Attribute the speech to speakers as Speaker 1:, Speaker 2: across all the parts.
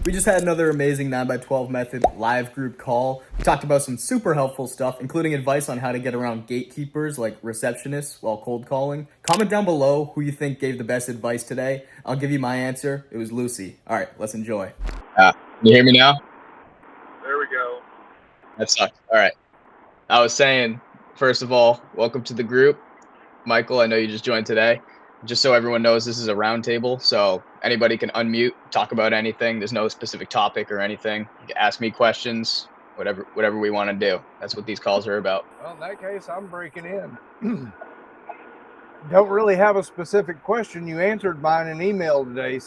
Speaker 1: We just had another amazing 9x12 Method live group call. We talked about some super helpful stuff, including advice on how to get around gatekeepers like receptionists while cold calling. Comment down below who you think gave the best advice today. I'll give you my answer. It was Lucy. All right, let's enjoy.
Speaker 2: Can you hear me now?
Speaker 3: There we go.
Speaker 2: That sucks. All right. I was saying, first of all, welcome to the group. Michael, I know you just joined today. Just so everyone knows, this is a roundtable, so anybody can unmute, talk about anything. There's no specific topic or anything. You can ask me questions, whatever we want to do. That's what these calls are about.
Speaker 3: Well, in that case, I'm breaking in. Don't really have a specific question. You answered mine in email today,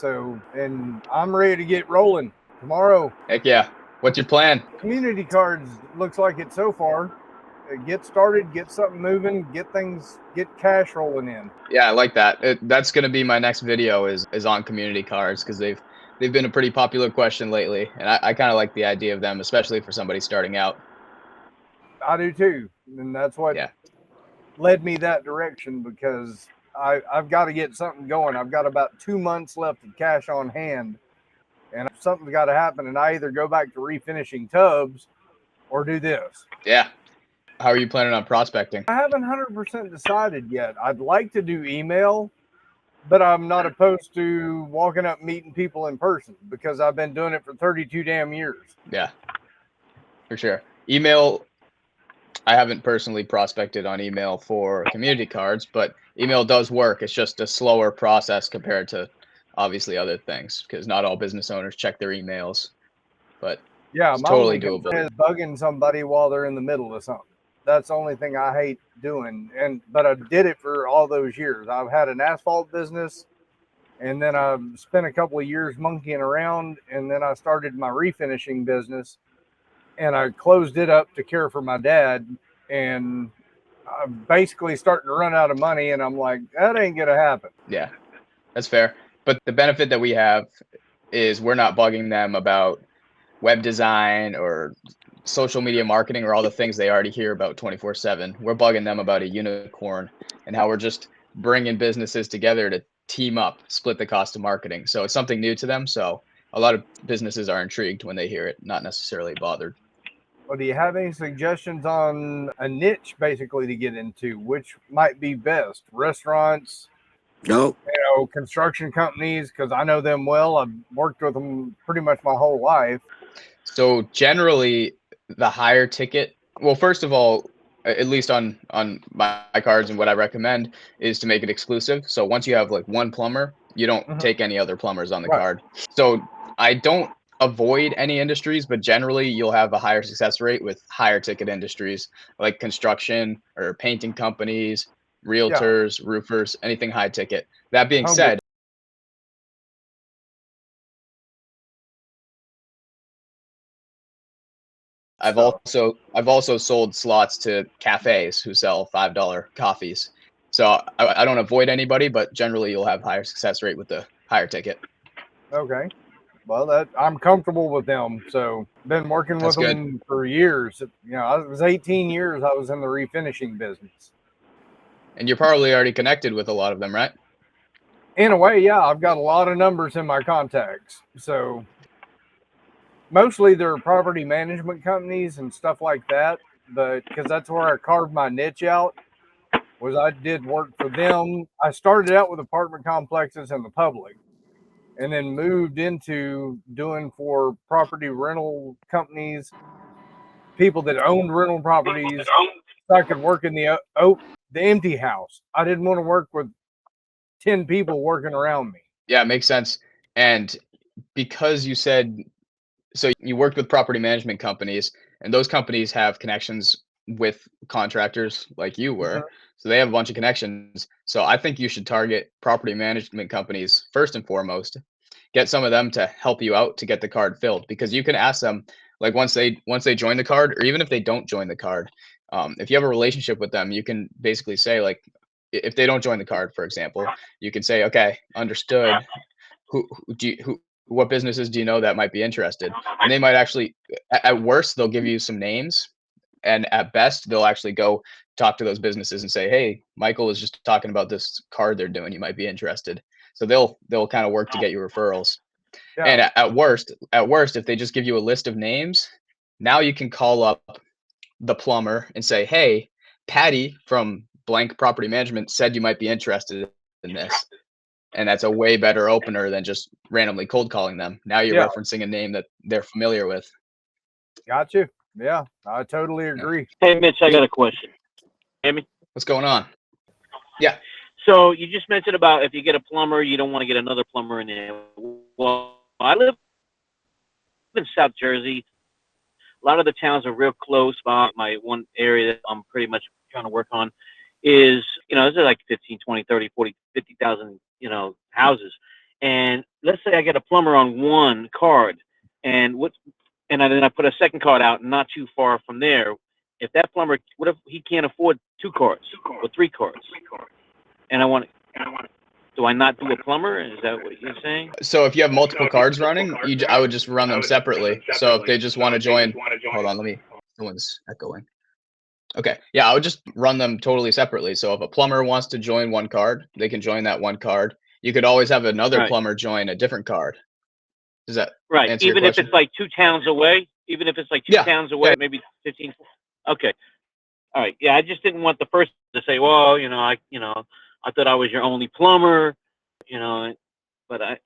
Speaker 3: and I'm ready to get rolling tomorrow.
Speaker 2: Heck yeah. What's your plan?
Speaker 3: Community cards looks like it so far. Get started, get something moving, get cash rolling in.
Speaker 2: Yeah, I like that. That's going to be my next video is on community cards, because they've been a pretty popular question lately, and I kind of like the idea of them, especially for somebody starting out.
Speaker 3: I do too, and that's what led me that direction, because I've got to get something going. I've got about 2 months left of cash on hand, and something's got to happen, and I either go back to refinishing tubs or do this.
Speaker 2: Yeah. How are you planning on prospecting?
Speaker 3: I haven't 100% decided yet. I'd like to do email, but I'm not opposed to walking up meeting people in person, because I've been doing it for 32 damn years.
Speaker 2: Yeah, for sure. Email, I haven't personally prospected on email for community cards, but email does work. It's just a slower process compared to obviously other things, because not all business owners check their emails, but
Speaker 3: yeah,
Speaker 2: it's totally doable.
Speaker 3: Is bugging somebody while they're in the middle of something. That's the only thing I hate doing. But I did it for all those years. I've had an asphalt business, and then I spent a couple of years monkeying around, and then I started my refinishing business, and I closed it up to care for my dad, and I'm basically starting to run out of money, and I'm like, that ain't gonna happen.
Speaker 2: Yeah, that's fair. But the benefit that we have is we're not bugging them about web design or social media marketing or all the things they already hear about 24/7. We're bugging them about a unicorn and how we're just bringing businesses together to team up, split the cost of marketing. So it's something new to them. So a lot of businesses are intrigued when they hear it, not necessarily bothered.
Speaker 3: Well, do you have any suggestions on a niche basically to get into, which might be best? Restaurants?
Speaker 4: No.
Speaker 3: Construction companies, because I know them well. I've worked with them pretty much my whole life.
Speaker 2: So generally, the higher ticket, well, first of all, at least on my cards, and what I recommend is to make it exclusive. So once you have like one plumber, you don't take any other plumbers on the card. So I don't avoid any industries, but generally you'll have a higher success rate with higher ticket industries like construction or painting companies, realtors, roofers, anything high ticket. That being said, I've also sold slots to cafes who sell $5 coffees. So I don't avoid anybody, but generally you'll have higher success rate with the higher ticket.
Speaker 3: Okay. Well, I'm comfortable with them. So been working with them for years. I was 18 years. I was in the refinishing business.
Speaker 2: And you're probably already connected with a lot of them, right?
Speaker 3: In a way, yeah. I've got a lot of numbers in my contacts. So mostly they're property management companies and stuff like that. But because that's where I carved my niche out, was I did work for them. I started out with apartment complexes and the public, and then moved into doing for property rental companies, people that owned rental properties. So I could work in the empty house. I didn't want to work with 10 people working around me.
Speaker 2: Yeah, it makes sense. And because you said, so you worked with property management companies, and those companies have connections with contractors like you were. So they have a bunch of connections. So I think you should target property management companies first and foremost. Get some of them to help you out to get the card filled, because you can ask them, like once they join the card, or even if they don't join the card, if you have a relationship with them, you can basically say, like, if they don't join the card, for example, you can say, okay, understood. What businesses do you know that might be interested? And they might actually, at worst, they'll give you some names, and at best, they'll actually go talk to those businesses and say, hey, Michael is just talking about this card they're doing. You might be interested. So they'll kind of work to get you referrals.
Speaker 3: Yeah.
Speaker 2: And at worst, if they just give you a list of names, now you can call up the plumber and say, "Hey, Patty from blank property management said you might be interested in this." And that's a way better opener than just randomly cold calling them. Now you're
Speaker 3: Yeah.
Speaker 2: referencing a name that they're familiar with.
Speaker 3: Got you. Yeah, I totally agree.
Speaker 4: Hey, Mitch, I got a question. Hear me?
Speaker 2: What's going on? Yeah.
Speaker 4: So you just mentioned about if you get a plumber, you don't want to get another plumber in there. Well, I live in South Jersey. A lot of the towns are real close. My one area that I'm pretty much trying to work on is, there's like 15, 20, 30, 40, 50,000, houses. And let's say I get a plumber on one card and then I put a second card out not too far from there. If that plumber, what if he can't afford two cards or three cards? And do I not do a plumber? Is that what you're saying?
Speaker 2: So if you have multiple cards running, I would just run them separately. So if they just want to join, hold on, someone's echoing. Okay, yeah, I would just run them totally separately. So if a plumber wants to join one card, they can join that one card. You could always have another plumber join a different card. Does that answer your
Speaker 4: Even
Speaker 2: question?
Speaker 4: if it's like two towns away? Even if it's like two towns away, maybe 15. Okay. All right. Yeah, I just didn't want the person to say, well, I thought I was your only plumber, but I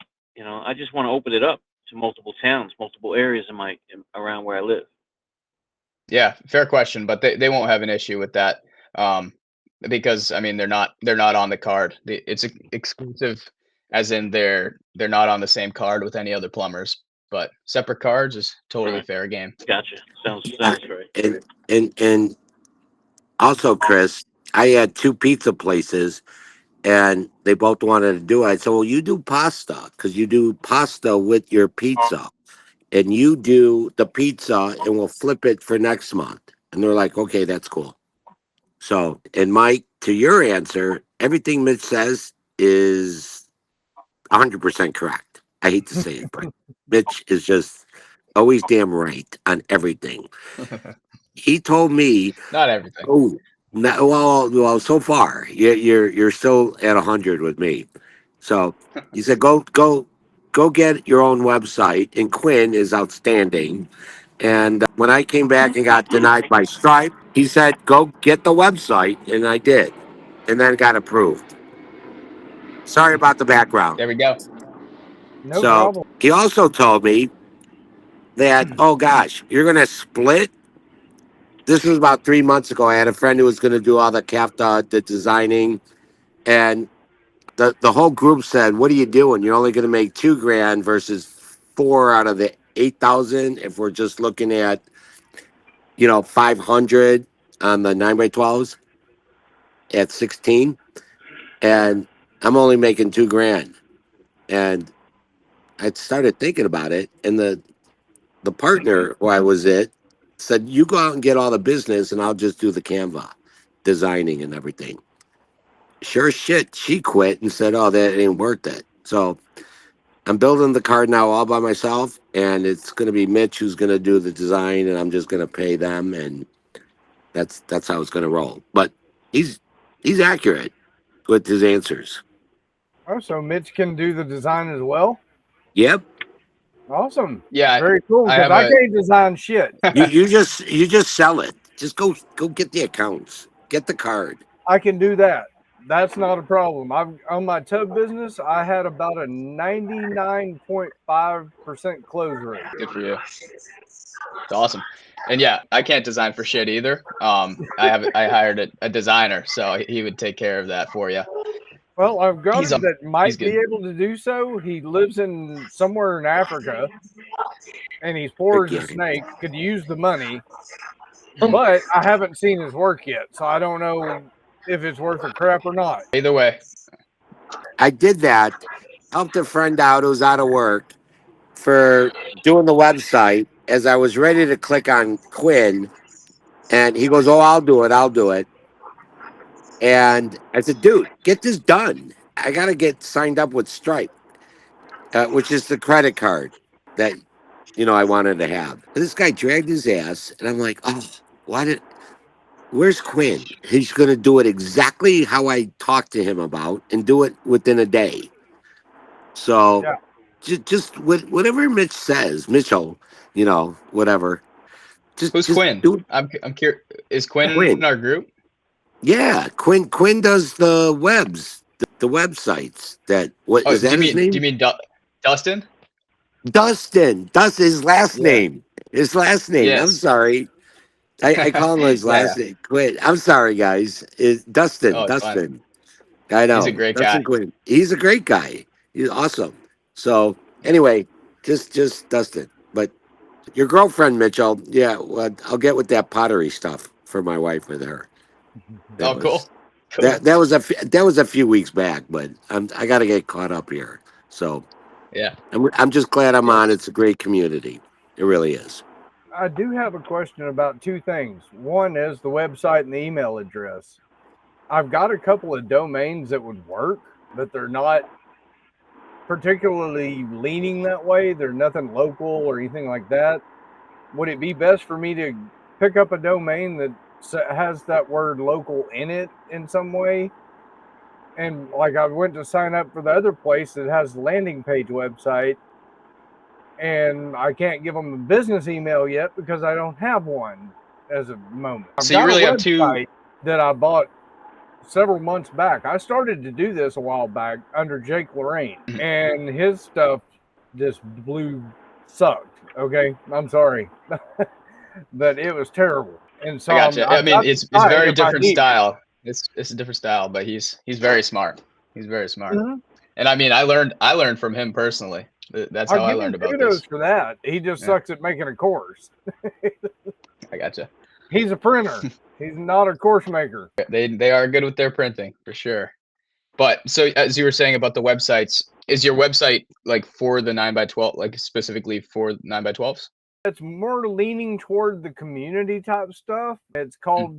Speaker 4: just want to open it up to multiple towns, multiple areas around where I live.
Speaker 2: Yeah, fair question, but they won't have an issue with that, because they're not on the card. It's exclusive, as in they're not on the same card with any other plumbers. But separate cards is totally fair game.
Speaker 4: Gotcha. Sounds right.
Speaker 5: And also, Chris, I had two pizza places, and they both wanted to do it. I said, well, you do pasta because you do pasta with your pizza, and you do the pizza, and we'll flip it for next month. And they're like, okay, that's cool. So, and Mike, to your answer, everything Mitch says is 100% correct. I hate to say it, but Mitch is just always damn right on everything. He told me,
Speaker 2: Not everything.
Speaker 5: oh, no, well, so far you're still at 100 with me. So he said, go get your own website, and Quinn is outstanding. And when I came back and got denied by Stripe, he said, go get the website, and I did, and then got approved. Sorry about the background.
Speaker 2: There we go.
Speaker 3: No problem.
Speaker 5: He also told me that, oh gosh, you're gonna split. This was about 3 months ago. I had a friend who was going to do all the CAFTA, the designing, and the whole group said, what are you doing? You're only going to make $2,000 versus 4 out of the 8,000 if we're just looking at, 500 on the 9x12s at 16. And I'm only making $2,000. And I started thinking about it, and the partner who I was at said, you go out and get all the business, and I'll just do the Canva designing and everything. Sure as shit, she quit and said, oh, that ain't worth it. So I'm building the card now all by myself, and it's going to be Mitch who's going to do the design, and I'm just going to pay them, and that's how it's going to roll. But he's accurate with his answers.
Speaker 3: Oh, so Mitch can do the design as well?
Speaker 5: Yep.
Speaker 3: Awesome.
Speaker 2: Yeah,
Speaker 3: very cool. Because I can't design shit.
Speaker 5: You just sell it. Just go get the accounts. Get the card.
Speaker 3: I can do that. That's not a problem. On my tub business, I had about a 99.5% close rate.
Speaker 2: Good for you. It's awesome. And yeah, I can't design for shit either. I hired a designer, so he would take care of that for you.
Speaker 3: Well, I've got him that might be able to do so. He lives in somewhere in Africa, and he's poor as a snake. Could use the money, but I haven't seen his work yet, so I don't know if it's worth a crap or not.
Speaker 2: Either way,
Speaker 5: I did that. Helped a friend out who's out of work for doing the website. As I was ready to click on Quinn, and he goes, "Oh, I'll do it." And I said, dude, get this done. I got to get signed up with Stripe, which is the credit card that, I wanted to have. And this guy dragged his ass, and I'm like, oh, where's Quinn? He's going to do it exactly how I talked to him about and do it within a day. So just whatever Mitch says, Mitchell, whatever.
Speaker 2: Who's
Speaker 5: Just
Speaker 2: Quinn?
Speaker 5: do
Speaker 2: I'm curious. Is Quinn in
Speaker 5: Quinn.
Speaker 2: our group?
Speaker 5: Yeah, Quinn does the the websites. What
Speaker 2: Oh,
Speaker 5: is that his
Speaker 2: do you
Speaker 5: name?
Speaker 2: mean Dustin?
Speaker 5: Dustin. His last
Speaker 2: Yeah.
Speaker 5: name. His last name. I'm
Speaker 2: Yes.
Speaker 5: sorry. I call him his
Speaker 2: Yeah.
Speaker 5: last name. Quinn. I'm sorry, guys. Dustin.
Speaker 2: Oh, it's fine.
Speaker 5: Dustin. I
Speaker 2: He's a
Speaker 5: know.
Speaker 2: great
Speaker 5: Dustin
Speaker 2: guy.
Speaker 5: Quinn. He's a great guy. He's awesome. So anyway, just Dustin. But your girlfriend, Mitchell, yeah, well, I'll get with that pottery stuff for my wife with her. That
Speaker 2: Oh, cool.
Speaker 5: was
Speaker 2: Cool.
Speaker 5: that was a few weeks back, but I got to get caught up here. So
Speaker 2: Yeah.
Speaker 5: I'm just glad I'm on. It's a great community. It really is.
Speaker 3: I do have a question about two things. One is the website and the email address. I've got a couple of domains that would work, but they're not particularly leaning that way. They're nothing local or anything like that. Would it be best for me to pick up a domain that has that word local in it in some way? And like I went to sign up for the other place that has the landing page website, and I can't give them a business email yet because I don't have one as a moment.
Speaker 2: So you really have two
Speaker 3: that I bought several months back. I started to do this a while back under Jake Lorraine, and his stuff just sucked. Okay, I'm sorry, but it was terrible. And so
Speaker 2: I gotcha. I mean, it's very different style. It's a different style, but he's very smart. He's very smart.
Speaker 3: Mm-hmm.
Speaker 2: And I mean, I learned from him personally. That's how I learned about this.
Speaker 3: For that, he just sucks at making a course.
Speaker 2: I gotcha.
Speaker 3: He's a printer. He's not a course maker.
Speaker 2: They are good with their printing for sure. But so as you were saying about the websites, is your website like for the 9x12, like specifically for 9x12s?
Speaker 3: It's more leaning toward the community type stuff. It's called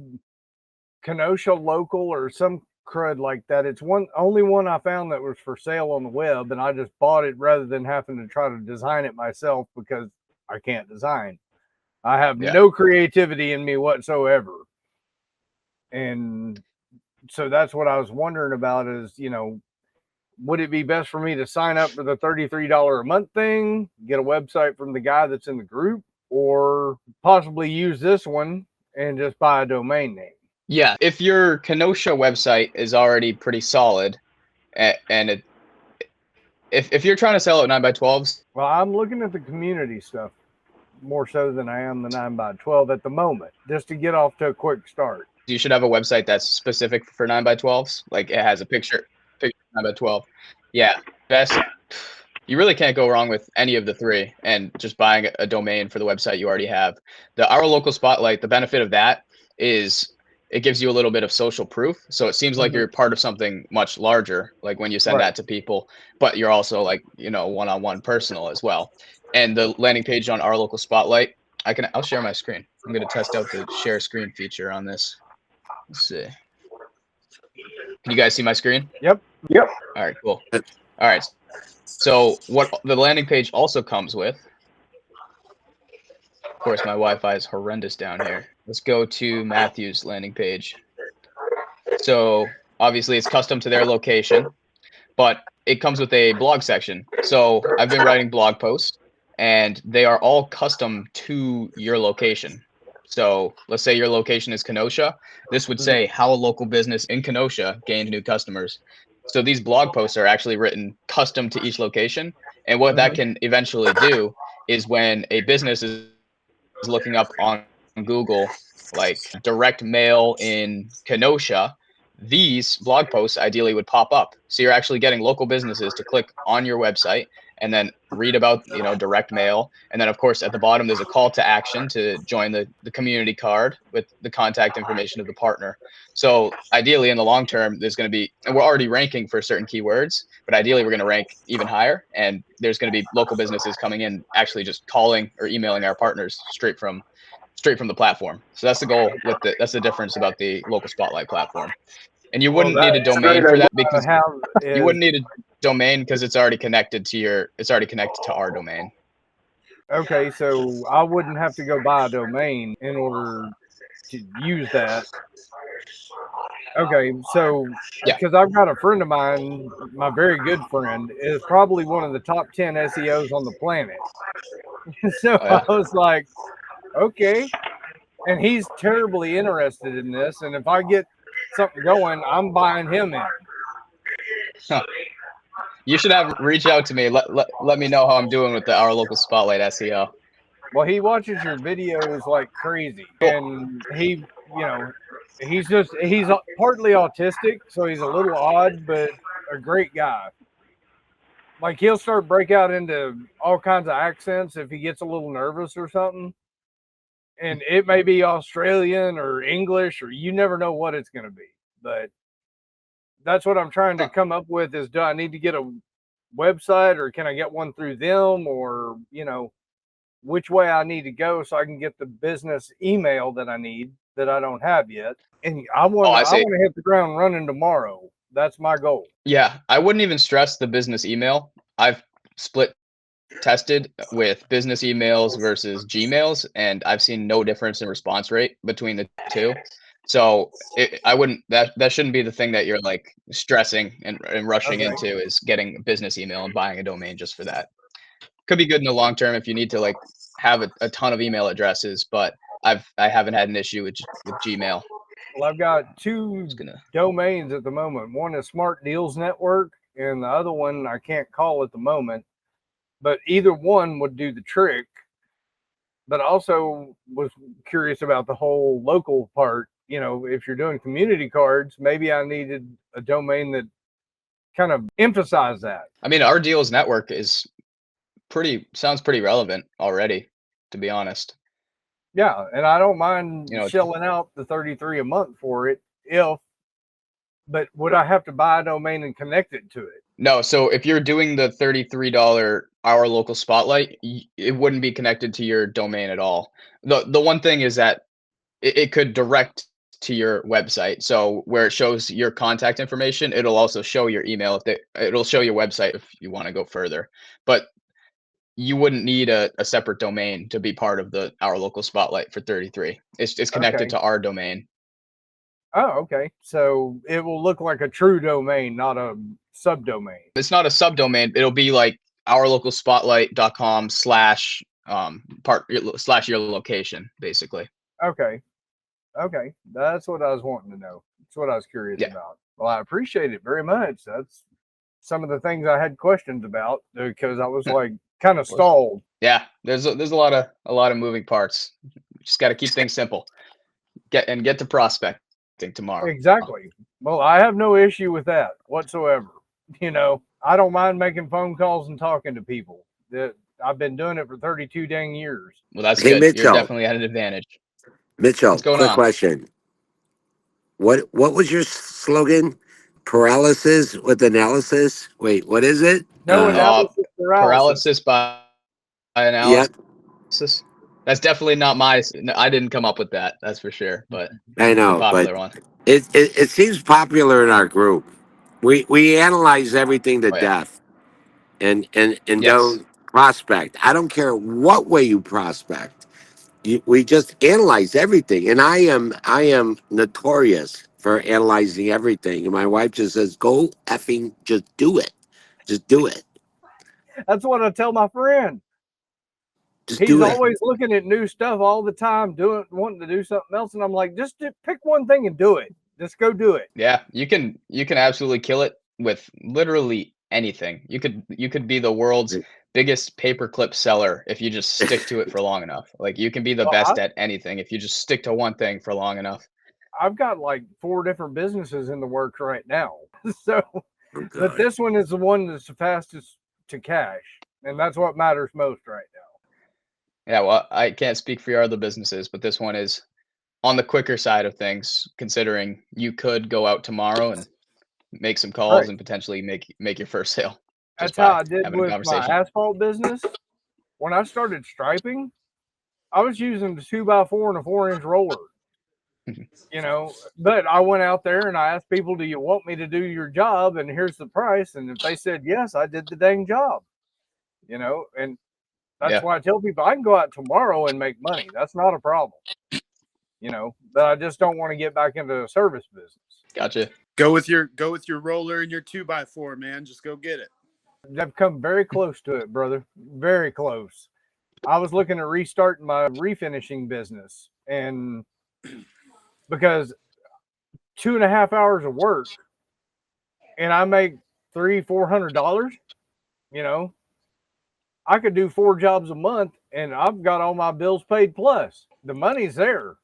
Speaker 3: Kenosha Local or some crud like that. It's only one I found that was for sale on the web, and I just bought it rather than having to try to design it myself because I can't design. I have no creativity in me whatsoever. And so that's what I was wondering about is, would it be best for me to sign up for the $33 a month thing, get a website from the guy that's in the group, or possibly use this one and just buy a domain name?
Speaker 2: Yeah, if your Kenosha website is already pretty solid, and if you're trying to sell it 9x12s,
Speaker 3: well, I'm looking at the community stuff more so than I am the 9x12 at the moment, just to get off to a quick start.
Speaker 2: You should have a website that's specific for 9x12s. Like it has a picture 9x12. Yeah, best. You really can't go wrong with any of the three, and just buying a domain for the website you already have. Our local spotlight, the benefit of that is it gives you a little bit of social proof. So it seems like you're part of something much larger, like when you send that to people, but you're also like, one-on-one personal as well. And the landing page on our local spotlight, I'll share my screen. I'm going to test out the share screen feature on this. Let's see. Can you guys see my screen?
Speaker 3: Yep.
Speaker 2: All right, cool. All right. So what the landing page also comes with, of course, my Wi-Fi is horrendous down here. Let's go to Matthew's landing page. So obviously it's custom to their location, but it comes with a blog section. So I've been writing blog posts, and they are all custom to your location. So let's say your location is Kenosha. This would say how a local business in Kenosha gained new customers. So these blog posts are actually written custom to each location. And what that can eventually do is when a business is looking up on Google, like direct mail in Kenosha, these blog posts ideally would pop up. So you're actually getting local businesses to click on your website and then read about, direct mail. And then of course, at the bottom, there's a call to action to join the community card with the contact information of the partner. So ideally in the long term, there's going to be, and we're already ranking for certain keywords, but ideally we're going to rank even higher. And there's going to be local businesses coming in, actually just calling or emailing our partners straight from the platform. So that's the goal that's the difference about the local spotlight platform. And you wouldn't need a domain for that, because you wouldn't need a domain because it's already connected to our domain.
Speaker 3: Okay, so I wouldn't have to go buy a domain in order to use that. Okay, so
Speaker 2: Yeah.
Speaker 3: because I've got a friend of mine, my very good friend, is probably one of the top 10 SEOs on the planet. So
Speaker 2: Oh, yeah.
Speaker 3: I was like, okay. And he's terribly interested in this. And if I get something going, I'm buying him in.
Speaker 2: Huh. You should have reach out to me. Let me know how I'm doing with our local spotlight SEO.
Speaker 3: Well, he watches your videos like crazy.
Speaker 2: Cool.
Speaker 3: And he, you know, he's partly autistic. So he's a little odd, but a great guy. Like he'll start break out into all kinds of accents if he gets a little nervous or something. And it may be Australian or English, or you never know what it's going to be. But that's what I'm trying to come up with is, do I need to get a website, or can I get one through them, or, you know, which way I need to go so I can get the business email that I need that I don't have yet. And I want to hit the ground running tomorrow. That's my goal.
Speaker 2: Yeah, I wouldn't even stress the business email. I've split tested with business emails versus Gmails, and I've seen no difference in response rate between the two. So I wouldn't, that shouldn't be the thing that you're like stressing and rushing into, is getting a business email and buying a domain just for that. Could be good in the long term if you need to like have a ton of email addresses, but I haven't had an issue with Gmail.
Speaker 3: Well, I've got two domains at the moment. One is Smart Deals Network, and the other one I can't call at the moment. But either one would do the trick. But also was curious about the whole local part. You know, if you're doing community cards, maybe I needed a domain that kind of emphasized that.
Speaker 2: I mean, our Deals Network sounds pretty relevant already, to be honest.
Speaker 3: Yeah, and I don't mind shelling out the $33 a month for it but would I have to buy a domain and connect it to it?
Speaker 2: No, so if you're doing the $33 Our Local Spotlight, it wouldn't be connected to your domain at all. The one thing is that it could direct to your website. So where it shows your contact information, it'll also show your email. It'll show your website if you want to go further. But you wouldn't need a separate domain to be part of the Our Local Spotlight for 33. It's connected to our domain.
Speaker 3: Oh, okay. So it will look like a true domain, not a subdomain.
Speaker 2: It's not a subdomain. It'll be like ourlocalspotlight.com/your location, basically.
Speaker 3: Okay. That's what I was wanting to know. That's what I was curious about. Well, I appreciate it very much. That's some of the things I had questions about, because I was like kind of stalled.
Speaker 2: Yeah, there's a lot of moving parts. Just got to keep things simple. Get to prospecting tomorrow.
Speaker 3: Exactly. Well, I have no issue with that whatsoever. You know, I don't mind making phone calls and talking to people. I've been doing it for 32 dang years.
Speaker 2: Well, that's good. Mitchell, you're definitely at an advantage.
Speaker 5: Mitchell, quick question. What was your slogan? Paralysis with analysis? Wait, what is it?
Speaker 3: No analysis,
Speaker 2: paralysis by analysis. Yep. That's definitely not I didn't come up with that. That's for sure. But
Speaker 5: I know,
Speaker 2: popular
Speaker 5: but
Speaker 2: one.
Speaker 5: It seems popular in our group. We analyze everything to death, and don't prospect. I don't care what way you prospect. We just analyze everything, and I am notorious for analyzing everything. And my wife just says, "Go effing, just do it, just do it."
Speaker 3: That's what I tell my friend. He's always looking at new stuff all the time, wanting to do something else, and I'm like, just pick one thing and do it. Just go do it.
Speaker 2: Yeah, you can absolutely kill it with literally anything. You could be the world's biggest paperclip seller if you just stick to it for long enough. Like you can be the best at anything if you just stick to one thing for long enough.
Speaker 3: I've got like 4 different businesses in the works right now. So, but this one is the one that's the fastest to cash, and that's what matters most right now.
Speaker 2: Yeah, well, I can't speak for your other businesses, but this one is on the quicker side of things, considering you could go out tomorrow and make some calls and potentially make your first sale.
Speaker 3: That's how I did with my asphalt business. When I started striping, I was using the 2x4 and a 4-inch roller. You know, but I went out there and I asked people, do you want me to do your job? And here's the price. And if they said yes, I did the dang job. You know, and that's why I tell people I can go out tomorrow and make money. That's not a problem. You know, but I just don't want to get back into the service business.
Speaker 2: Gotcha.
Speaker 6: Go with your roller and your 2x4, man. Just go get it.
Speaker 3: I've come very close to it, brother. Very close. I was looking at restarting my refinishing business, and because 2.5 hours of work, and I make $300-400, you know, I could do 4 jobs a month, and I've got all my bills paid plus. The money's there.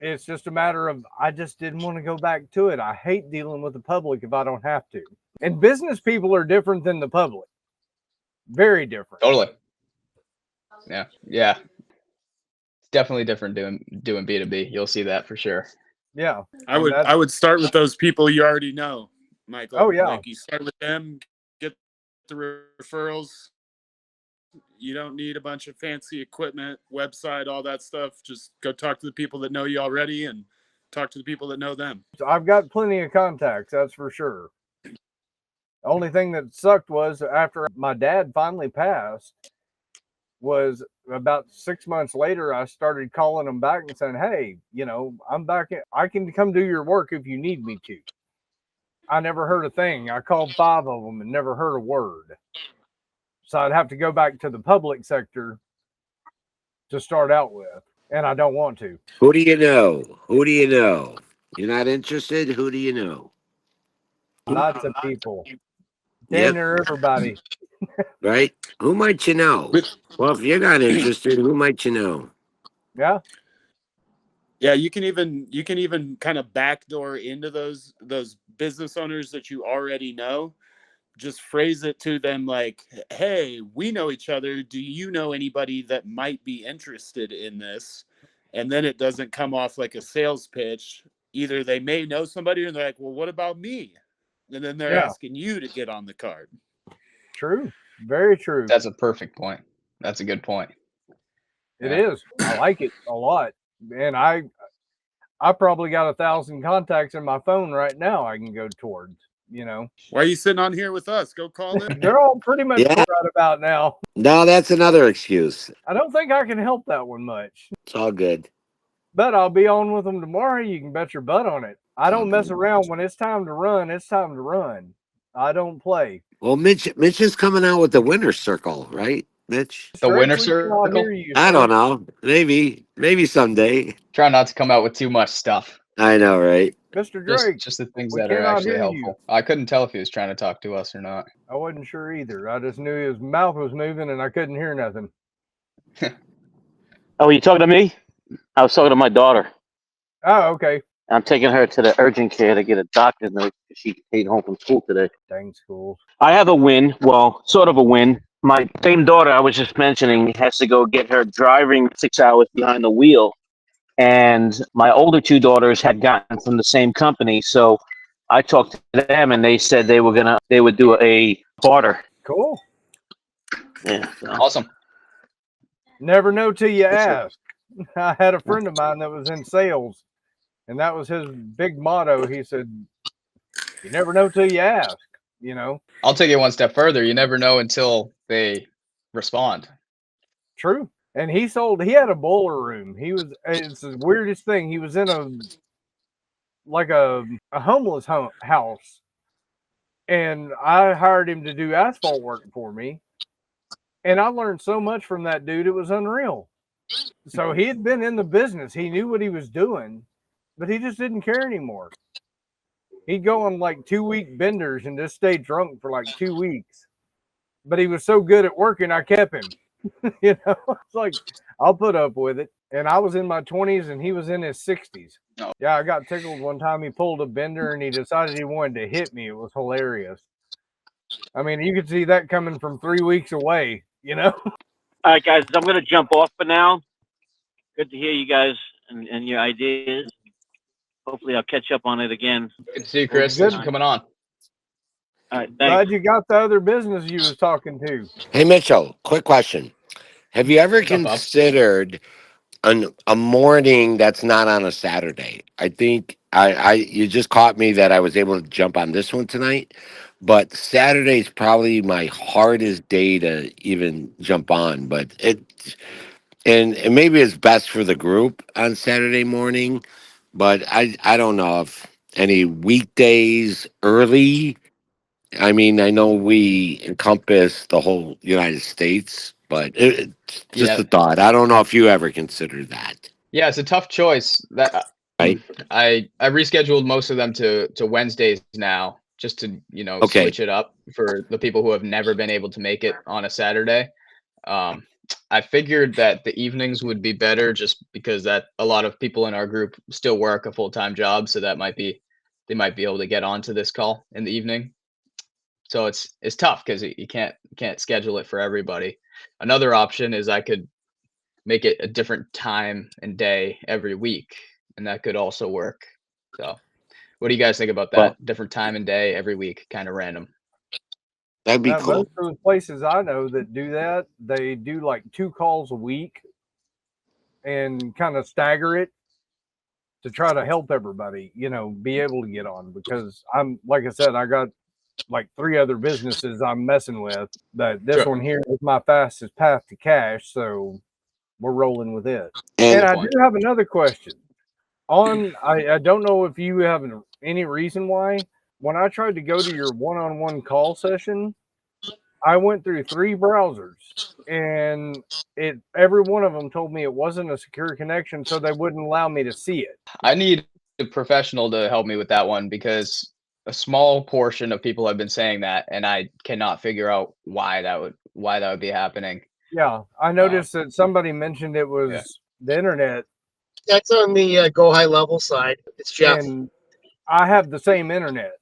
Speaker 3: It's just a matter of I just didn't want to go back to it. I hate dealing with the public if I don't have to. And business people are different than the public. Very different.
Speaker 2: Totally. Yeah. Yeah. It's definitely different doing B2B. You'll see that for sure.
Speaker 3: Yeah.
Speaker 6: I would start with those people you already know, Michael.
Speaker 3: Oh, yeah.
Speaker 6: Like you start with them, get the referrals. You don't need a bunch of fancy equipment, website, all that stuff. Just go talk to the people that know you already and talk to the people that know them.
Speaker 3: I've got plenty of contacts, that's for sure. The only thing that sucked was after my dad finally passed, was about 6 months later, I started calling him back and saying, hey, you know, I'm back. I can come do your work if you need me to. I never heard a thing. I called 5 of them and never heard a word. So I'd have to go back to the public sector to start out with. And I don't want to.
Speaker 5: Who do you know? Who do you know? You're not interested? Who do you know?
Speaker 3: Lots of people.
Speaker 5: Yep.
Speaker 3: Damn near everybody.
Speaker 5: Right? Who might you know? Well, if you're not interested, who might you know?
Speaker 3: Yeah.
Speaker 6: Yeah, you can even kind of backdoor into those business owners that you already know. Just phrase it to them like, hey, we know each other. Do you know anybody that might be interested in this? And then it doesn't come off like a sales pitch. Either they may know somebody and they're like, well, what about me? And then they're asking you to get on the card.
Speaker 3: True. Very true.
Speaker 2: That's a perfect point. That's a good point.
Speaker 3: It is. I like it a lot. And I probably got 1,000 contacts in my phone right now I can go towards, you know.
Speaker 6: Why are you sitting on here with us? Go call them.
Speaker 3: They're all pretty much right about now.
Speaker 5: No, that's another excuse.
Speaker 3: I don't think I can help that one much.
Speaker 5: It's all good.
Speaker 3: But I'll be on with them tomorrow. You can bet your butt on it. I don't mess around. When it's time to run, it's time to run. I don't play.
Speaker 5: Well, Mitch is coming out with the winner's circle, right, Mitch?
Speaker 2: The winner circle?
Speaker 5: I don't know. Maybe someday.
Speaker 2: Try not to come out with too much stuff.
Speaker 5: I know, right?
Speaker 3: Mr. Drake.
Speaker 2: Just the things that are actually helpful. I couldn't tell if he was trying to talk to us or not.
Speaker 3: I wasn't sure either. I just knew his mouth was moving and I couldn't hear nothing.
Speaker 4: Oh, you talking to me? I was talking to my daughter.
Speaker 3: Oh, okay.
Speaker 4: I'm taking her to the urgent care to get a doctor note. She came home from school today.
Speaker 3: Dang school.
Speaker 4: I have a win. Well, sort of a win. My same daughter I was just mentioning has to go get her driving 6 hours behind the wheel. And my older 2 daughters had gotten from the same company. So I talked to them and they said they would do a barter.
Speaker 3: Cool.
Speaker 4: Yeah. So.
Speaker 2: Awesome.
Speaker 3: Never know till you ask. I had a friend of mine that was in sales, and that was his big motto. He said, you never know till you ask, you know?
Speaker 2: I'll take it one step further. You never know until they respond.
Speaker 3: True. And he had a boiler room. It's the weirdest thing. He was in a homeless house, and I hired him to do asphalt work for me. And I learned so much from that dude. It was unreal. So he had been in the business. He knew what he was doing, but he just didn't care anymore. He'd go on like 2-week benders and just stay drunk for like 2 weeks. But he was so good at working, I kept him. You know, it's like, I'll put up with it. And I was in my 20s and he was in his 60s.
Speaker 2: Oh.
Speaker 3: Yeah, I got tickled one time. He pulled a bender and he decided he wanted to hit me. It was hilarious. I mean, you could see that coming from 3 weeks away, you know?
Speaker 4: All right, guys, I'm going to jump off for now. Good to hear you guys and your ideas. Hopefully I'll catch up on it again.
Speaker 2: Good to see you, Chris. Thanks for coming on.
Speaker 4: All right, thanks.
Speaker 3: Glad you got the other business you was talking to.
Speaker 5: Hey, Mitchell, quick question. Have you ever considered a morning that's not on a Saturday? I think you just caught me that I was able to jump on this one tonight, but Saturday's probably my hardest day to even jump on. But and maybe it's best for the group on Saturday morning, but I don't know any weekdays early? I mean, I know we encompass the whole United States, but it's just
Speaker 2: Yeah,
Speaker 5: a thought. I don't know if you ever considered that,
Speaker 2: yeah, it's a tough choice. That
Speaker 5: right?
Speaker 2: I rescheduled most of them to Wednesdays now, just to
Speaker 5: Okay.
Speaker 2: switch it up for the people who have never been able to make it on a Saturday. Um, I figured that the evenings would be better, just because that a lot of people in our group still work a full-time job, so that might be they might be able to get onto this call in the evening. So it's tough because you can't schedule it for everybody. Another option is I could make it a different time and day every week, and that could also work. So, what do you guys think about
Speaker 5: Well,
Speaker 2: that? Different time and day every week, kind of random.
Speaker 5: that'd be
Speaker 3: Now, most
Speaker 5: cool.
Speaker 3: of the places I know that do that, they do like 2 calls a week and kind of stagger it to try to help everybody, be able to get on. Because like I said, I got like 3 other businesses I'm messing with. That this
Speaker 2: Sure.
Speaker 3: one here is my fastest path to cash, so we're rolling with it.
Speaker 5: And
Speaker 3: And I
Speaker 2: point.
Speaker 3: do have another question. I don't know if you have any reason why. When I tried to go to your one-on-one call session, I went through 3 browsers, and every one of them told me it wasn't a secure connection, so they wouldn't allow me to see it.
Speaker 2: I need a professional to help me with that one, because a small portion of people have been saying that, and I cannot figure out why that would be happening.
Speaker 3: Yeah, I noticed that somebody mentioned it was
Speaker 2: Yeah.
Speaker 3: the internet,
Speaker 7: That's on the Go High Level side. It's Jeff.
Speaker 3: and I have the same internet,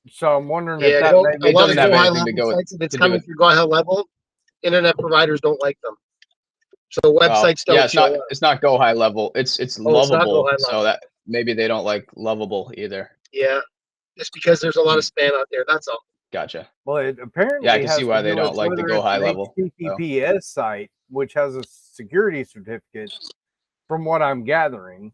Speaker 3: so I'm wondering if
Speaker 7: Yeah,
Speaker 3: that
Speaker 7: a
Speaker 2: It
Speaker 7: lot
Speaker 2: doesn't
Speaker 7: of
Speaker 2: have
Speaker 7: Go High
Speaker 2: anything to
Speaker 7: Level
Speaker 2: go with
Speaker 7: sites, if it's
Speaker 2: to do
Speaker 7: coming
Speaker 2: with.
Speaker 7: through Go High Level, internet providers don't like them. So websites
Speaker 2: Yeah,
Speaker 7: don't
Speaker 2: it's
Speaker 7: show
Speaker 2: not
Speaker 7: up.
Speaker 2: it's not go high level. It's
Speaker 7: Oh, it's not Go
Speaker 2: lovable.
Speaker 7: High
Speaker 2: So
Speaker 7: Level.
Speaker 2: that maybe they don't like lovable either.
Speaker 7: Yeah, just because there's a lot
Speaker 2: Hmm.
Speaker 7: of spam out there. That's all.
Speaker 2: Gotcha.
Speaker 3: well, it
Speaker 2: Yeah, I
Speaker 3: apparently
Speaker 2: can see
Speaker 3: has to
Speaker 2: why they
Speaker 3: do with
Speaker 2: don't like the
Speaker 3: whether
Speaker 2: go
Speaker 3: it's
Speaker 2: high
Speaker 3: an
Speaker 2: level. So,
Speaker 3: HTTPS site, which has a security certificate, from what I'm gathering.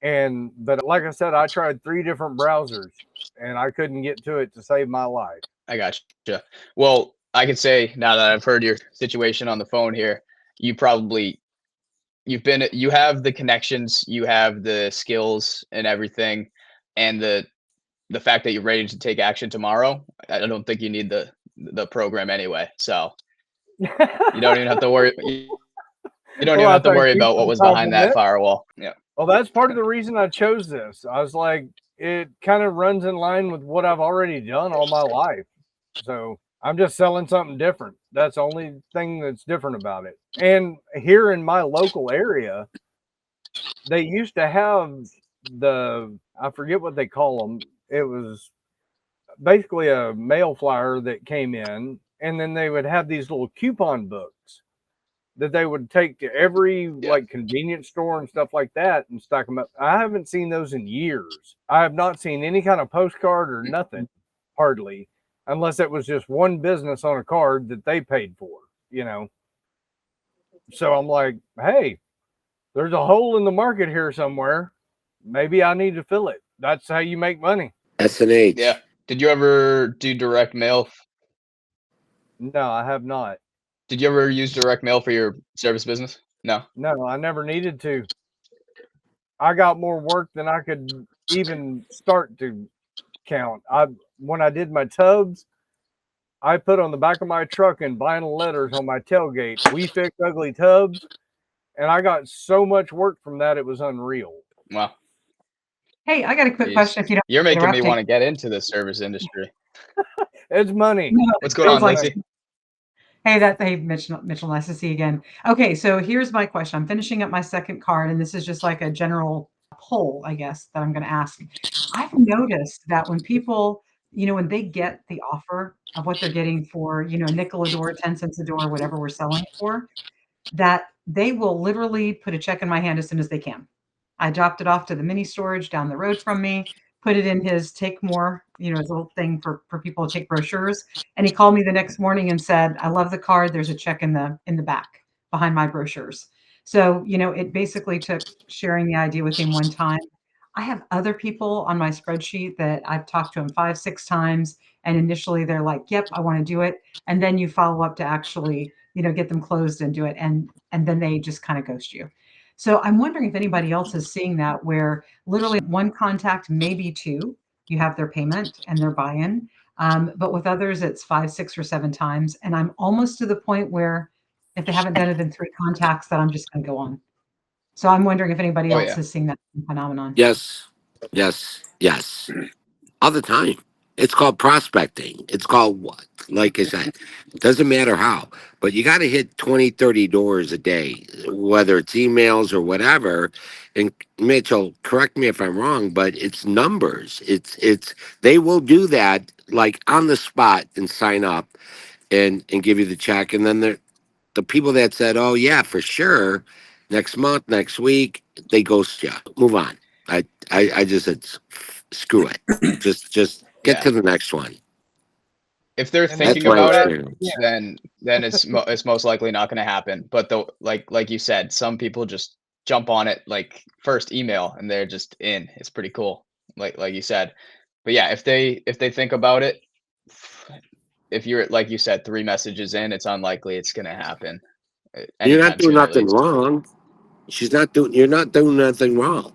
Speaker 3: But like I said, I tried 3 different browsers, and I couldn't get to it to save my life.
Speaker 2: I gotcha. Well, I can say now that I've heard your situation on the phone here, you have the connections, you have the skills and everything, and the fact that you're ready to take action tomorrow. I don't think you need the program anyway. So you don't even have to worry. You don't
Speaker 3: Well,
Speaker 2: even
Speaker 3: I
Speaker 2: have to
Speaker 3: thank
Speaker 2: worry
Speaker 3: you
Speaker 2: about
Speaker 3: for
Speaker 2: what
Speaker 3: the
Speaker 2: was behind that
Speaker 3: compliment.
Speaker 2: firewall. Yeah.
Speaker 3: Well, that's part of the reason I chose this. I was like, it kind of runs in line with what I've already done all my life. So I'm just selling something different. That's the only thing that's different about it. And here in my local area, they used to have I forget what they call them. It was basically a mail flyer that came in, and then they would have these little coupon books that they would take to every
Speaker 2: Yeah.
Speaker 3: like convenience store and stuff like that and stack them up. I haven't seen those in years. I have not seen any kind of postcard or nothing, hardly, unless it was just one business on a card that they paid for. So I'm like, hey, there's a hole in the market here somewhere. Maybe I need to fill it. That's how you make money.
Speaker 5: S&H.
Speaker 2: Yeah. Did you ever do direct mail?
Speaker 3: No, I have not.
Speaker 2: Did you ever use direct mail for your service business? No.
Speaker 3: No, I never needed to. I got more work than I could even start to count. When I did my tubs, I put on the back of my truck in vinyl letters on my tailgate, "We fix ugly tubs," and I got so much work from that it was unreal.
Speaker 2: Wow.
Speaker 8: Hey, I got a quick
Speaker 2: Jeez.
Speaker 8: question if you don't
Speaker 2: You're
Speaker 8: mind
Speaker 2: making me
Speaker 8: interrupting.
Speaker 2: want to get into the service industry.
Speaker 3: It's money.
Speaker 8: No,
Speaker 2: What's going
Speaker 8: I was
Speaker 2: on,
Speaker 8: like,
Speaker 2: Lacey?
Speaker 8: hey, Mitchell, nice to see you again. Okay, so here's my question. I'm finishing up my second card, and this is just like a general poll, I guess, that I'm going to ask. I've noticed that when people, when they get the offer of what they're getting for, a nickel a door, 10 cents a door, whatever we're selling for, that they will literally put a check in my hand as soon as they can. I dropped it off to the mini storage down the road from me, put it in his take more, his little thing for people to take brochures. And he called me the next morning and said, I love the card. There's a check in the back behind my brochures. So, it basically took sharing the idea with him one time. I have other people on my spreadsheet that I've talked to him 5, 6 times. And initially they're like, yep, I want to do it. And then you follow up to actually, get them closed and do it. And then they just kind of ghost you. So I'm wondering if anybody else is seeing that, where literally one contact, maybe two, you have their payment and their buy-in. But with others, it's 5, 6, or 7 times. And I'm almost to the point where if they haven't done it in 3 contacts, that I'm just going to go on. So I'm wondering if anybody
Speaker 2: Oh
Speaker 8: else
Speaker 2: yeah.
Speaker 8: is seeing that phenomenon.
Speaker 5: Yes, all the time. It's called prospecting. It's called what? Like I said, it doesn't matter how, but you got to hit 20, 30 doors a day, whether it's emails or whatever. And Mitchell, correct me if I'm wrong, but it's numbers. It's they will do that like on the spot and sign up and give you the check. And then the people that said, "Oh yeah, for sure, next month, next week," they ghost you. Move on. I just said, screw it. Just get
Speaker 2: Yeah.
Speaker 5: to the next one.
Speaker 2: If they're
Speaker 3: And
Speaker 2: thinking
Speaker 5: That's my
Speaker 2: about it,
Speaker 5: experience.
Speaker 2: then it's most likely not going to happen. But though, like you said, some people just jump on it like first email and they're just in. It's pretty cool, like you said. But yeah, if they think about it, if you're like you said, 3 messages in, it's unlikely it's going to happen
Speaker 5: You're not
Speaker 2: anytime
Speaker 5: doing
Speaker 2: soon, at
Speaker 5: nothing
Speaker 2: least.
Speaker 5: wrong. You're not doing nothing wrong.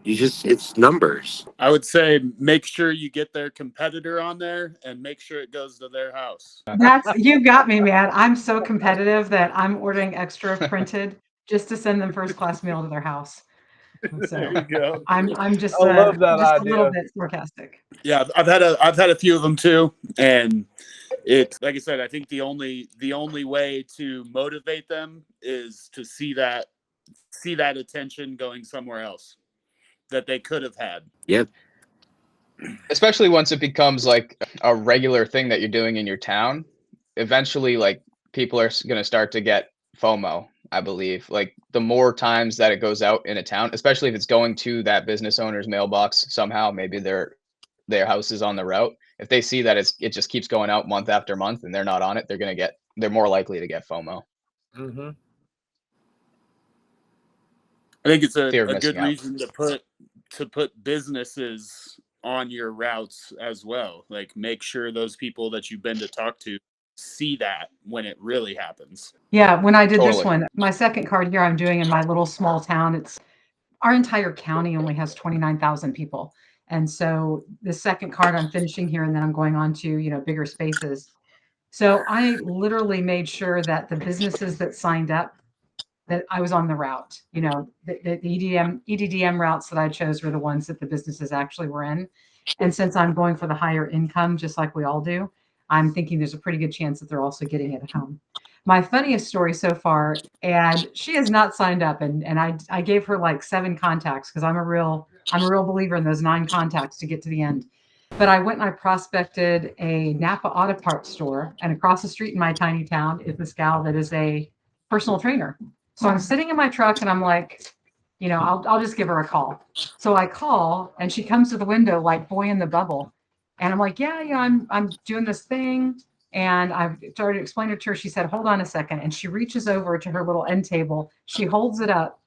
Speaker 5: It's numbers.
Speaker 6: I would say make sure you get their competitor on there and make sure it goes to their house.
Speaker 8: You got me, man. I'm so competitive that I'm ordering extra printed just to send them first class mail to their house. So
Speaker 6: There you go.
Speaker 8: I'm just
Speaker 3: I love that
Speaker 8: just a little
Speaker 3: idea.
Speaker 8: bit sarcastic.
Speaker 6: Yeah, I've had a few of them too, and it's like I said. I think the only way to motivate them is to see that attention going somewhere else that they could have had.
Speaker 5: Yep.
Speaker 2: Especially once it becomes like a regular thing that you're doing in your town, eventually like people are going to start to get FOMO, I believe. Like the more times that it goes out in a town, especially if it's going to that business owner's mailbox somehow, maybe their house is on the route. If they see that it just keeps going out month after month and they're not on it, they're more likely to get FOMO.
Speaker 3: Mm-hmm.
Speaker 6: I think it's a
Speaker 2: Fear of
Speaker 6: good
Speaker 2: missing out.
Speaker 6: reason to put businesses on your routes as well. Like make sure those people that you've been to talk to see that when it really happens.
Speaker 8: Yeah, when I did this
Speaker 2: Totally.
Speaker 8: one, my second card here I'm doing in my little small town. It's our entire county only has 29,000 people. And so the second card I'm finishing here, and then I'm going on to, bigger spaces. So I literally made sure that the businesses that signed up, that I was on the route. The EDDM routes that I chose were the ones that the businesses actually were in. And since I'm going for the higher income, just like we all do, I'm thinking there's a pretty good chance that they're also getting it at home. My funniest story so far, and she has not signed up, and I gave her like 7 contacts because I'm a real believer in those 9 contacts to get to the end. But I went and I prospected a Napa auto parts store, and across the street in my tiny town is this gal that is a personal trainer. So I'm sitting in my truck and I'm like, I'll just give her a call. So I call and she comes to the window like boy in the bubble. And I'm like, yeah, I'm doing this thing. And I've started explaining it to her. She said, hold on a second. And she reaches over to her little end table. She holds it up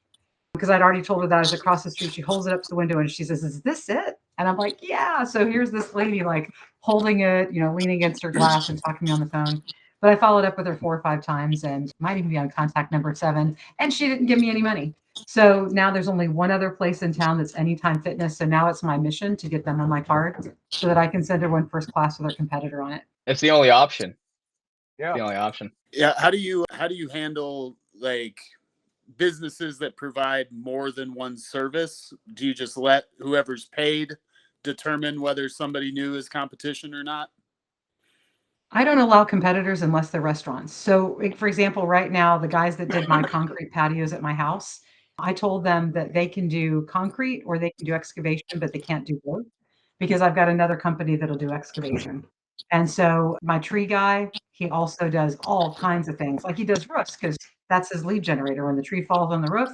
Speaker 8: because I'd already told her that I was across the street. She holds it up to the window and she says, is this it? And I'm like, yeah. So here's this lady like holding it, leaning against her glass and talking to me on the phone. But I followed up with her 4 or 5 times and might even be on contact number 7. And she didn't give me any money. So now there's only one other place in town that's Anytime Fitness. So now it's my mission to get them on my card so that I can send her one first class with her competitor on it.
Speaker 2: It's the only option.
Speaker 3: Yeah.
Speaker 2: The only option.
Speaker 6: Yeah. How do you handle like businesses that provide more than one service? Do you just let whoever's paid determine whether somebody new is competition or not?
Speaker 8: I don't allow competitors unless they're restaurants. So, for example, right now, the guys that did my concrete patios at my house, I told them that they can do concrete or they can do excavation, but they can't do both because I've got another company that'll do excavation. And so my tree guy, he also does all kinds of things. Like he does roofs because that's his lead generator. When the tree falls on the roof,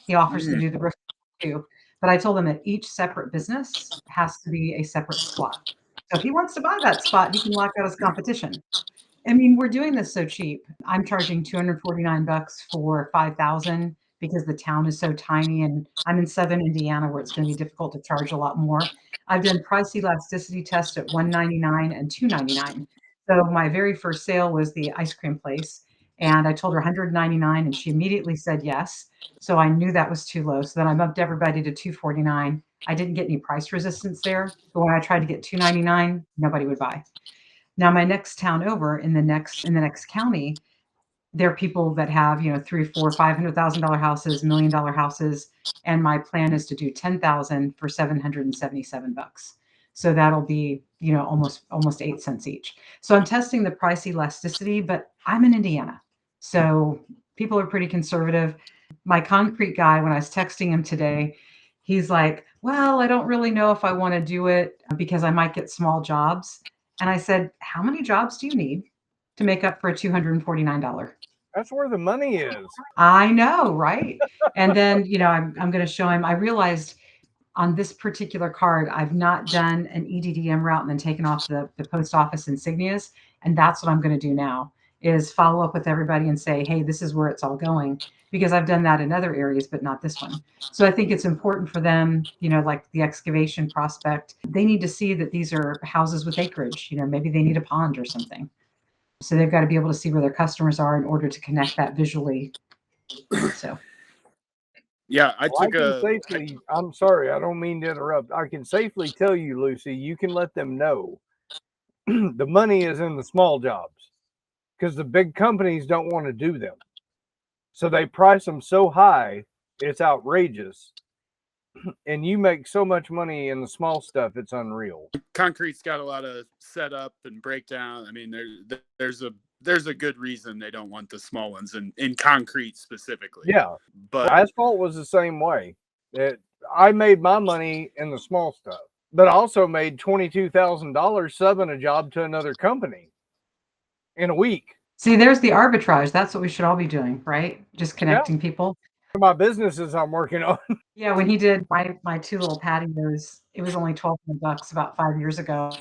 Speaker 8: he offers to do the roof too. But I told him that each separate business has to be a separate spot. So if he wants to buy that spot, he can lock out his competition. I mean, we're doing this so cheap. I'm charging $249 for 5,000 because the town is so tiny, and I'm in Southern Indiana where it's going to be difficult to charge a lot more. I've done price elasticity tests at $199 and $299. So my very first sale was the ice cream place, And I told her 199 and she immediately said yes. So I knew that was too low. So then I bumped everybody to 249. I didn't get any price resistance there. But when I tried to get 299, nobody would buy. Now my next town over in the next county, there are people that have, you know, $300,000, $400,000, $500,000 houses, $1 million houses, and my plan is to do 10,000 for $777. So that'll be, you know, almost 8 cents each. So I'm testing the price elasticity, but I'm in Indiana, so people are pretty conservative. My concrete guy, when I was texting him today, he's like, "Well, I don't really know if I want to do it because I might get small jobs." And I said, "How many jobs do you need to make up for a $249?"
Speaker 3: That's where the money is.
Speaker 8: I know, right? And then, you know, I'm going to show him. I realized on this particular card, I've not done an EDDM route and then taken off the post office insignias. And that's what I'm going to do now is follow up with everybody and say, hey, this is where it's all going, because I've done that in other areas, but not this one. So I think it's important for them, you know, like the excavation prospect, they need to see that these are houses with acreage. You know, maybe they need a pond or something. So they've got to be able to see where their customers are in order to connect that visually. So
Speaker 6: Yeah,
Speaker 3: I'm sorry, I don't mean to interrupt. I can safely tell you, Lucy, you can let them know the money is in the small jobs because the big companies don't want to do them. So they price them so high, it's outrageous. And you make so much money in the small stuff, it's unreal.
Speaker 6: Concrete's got a lot of setup and breakdown. I mean, there's a good reason they don't want the small ones in concrete specifically.
Speaker 3: Yeah,
Speaker 6: but
Speaker 3: asphalt was the same way. I made my money in the small stuff, but I also made $22,000 subbing a job to another company in a week.
Speaker 8: see, there's the arbitrage. That's what we should all be doing, right? Just connecting people.
Speaker 3: My businesses I'm working on.
Speaker 8: Yeah, when he did my 2 little patios, it was only $1,200 about 5 years ago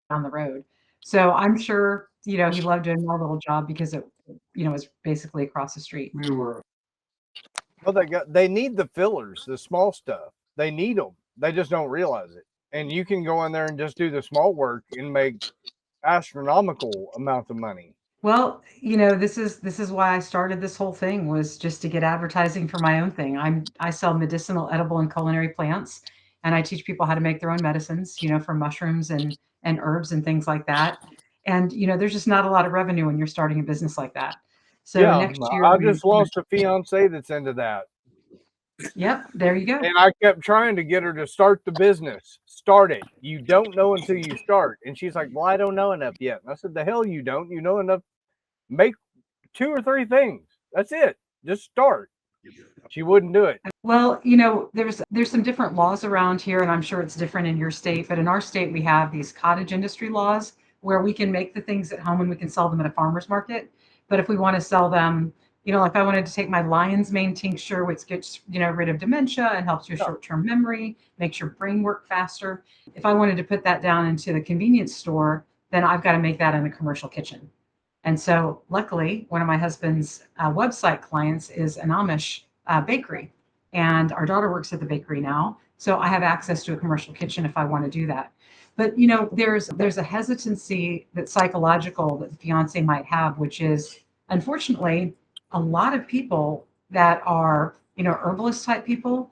Speaker 8: down the road. So I'm sure, you know, he loved doing my little job because it, you know, was basically across the street.
Speaker 3: Well, they need the fillers, the small stuff. They need them. They just don't realize it. And you can go in there and just do the small work and make astronomical amounts of money.
Speaker 8: Well, you know, this is why I started this whole thing, was just to get advertising for my own thing. I sell medicinal, edible, and culinary plants, and I teach people how to make their own medicines, you know, from mushrooms and herbs and things like that. And you know, there's just not a lot of revenue when you're starting a business like that. So
Speaker 3: yeah,
Speaker 8: next year,
Speaker 3: I just lost a fiance that's into that.
Speaker 8: Yep, there you go.
Speaker 3: And I kept trying to get her to start the business. Start it. You don't know until you start. And she's like, well, I don't know enough yet. And I said, the hell you don't. You know enough. Make 2 or 3 things. That's it. Just start. She wouldn't do it.
Speaker 8: Well, you know, there's some different laws around here, and I'm sure it's different in your state. But in our state, we have these cottage industry laws where we can make the things at home and we can sell them at a farmer's market. But if we want to sell them, you know, like I wanted to take my lion's mane tincture, which gets, you know, rid of dementia and helps your short-term memory, makes your brain work faster. If I wanted to put that down into the convenience store, then I've got to make that in a commercial kitchen. And so luckily, one of my husband's website clients is an Amish bakery, and our daughter works at the bakery now. So I have access to a commercial kitchen if I want to do that. But, you know, there's a hesitancy that's psychological that the fiance might have, which is, unfortunately, a lot of people that are, you know, herbalist type people,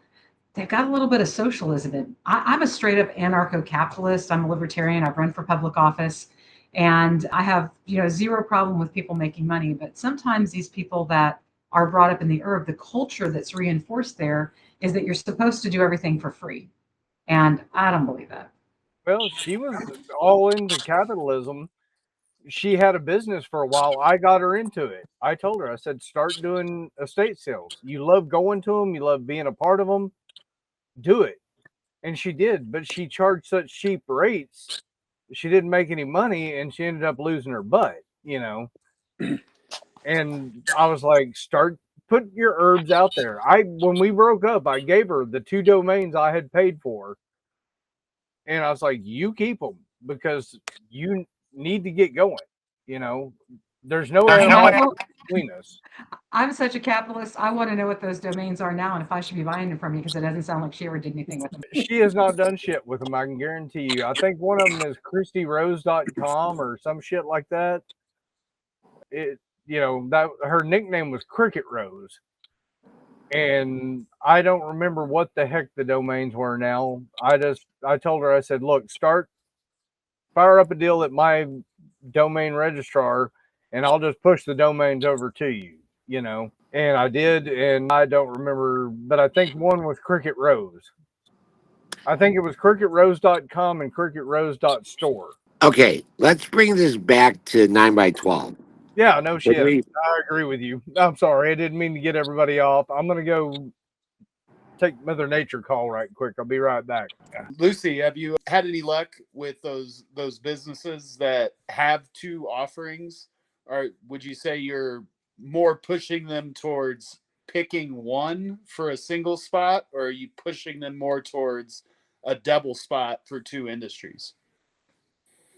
Speaker 8: they've got a little bit of socialism in. I'm a straight up anarcho-capitalist. I'm a libertarian. I've run for public office. And I have, you know, zero problem with people making money. But sometimes these people that are brought up in the herb, the culture that's reinforced there is that you're supposed to do everything for free. And I don't believe that.
Speaker 3: Well, she was all into capitalism. She had a business for a while. I got her into it. I told her, I said, start doing estate sales. You love going to them. You love being a part of them. Do it. And she did, but she charged such cheap rates. She didn't make any money, and she ended up losing her butt, you know. And I was like, put your herbs out there. When we broke up, I gave her the 2 domains I had paid for. And I was like, you keep them because you need to get going. You know, there's no between us.
Speaker 8: I'm such a capitalist. I want to know what those domains are now and if I should be buying them from you, because it doesn't sound like she ever did anything with them.
Speaker 3: She has not done shit with them, I can guarantee you. I think one of them is ChristyRose.com or some shit like that. that her nickname was Cricket Rose. And I don't remember what the heck the domains were now. I told her, I said, look, fire up a deal at my domain registrar and I'll just push the domains over to you, And I did, and I don't remember, but I think one was Cricket Rose. I think it was cricketrose.com and cricketrose.store.
Speaker 5: Okay, let's bring this back to 9x12.
Speaker 3: Yeah, no shit.
Speaker 5: we-
Speaker 3: I agree with you. I'm sorry. I didn't mean to get everybody off. I'm going to go take Mother Nature call right quick. I'll be right back.
Speaker 6: Lucy, have you had any luck with those businesses that have two offerings? Or would you say you're more pushing them towards picking one for a single spot, or are you pushing them more towards a double spot for two industries?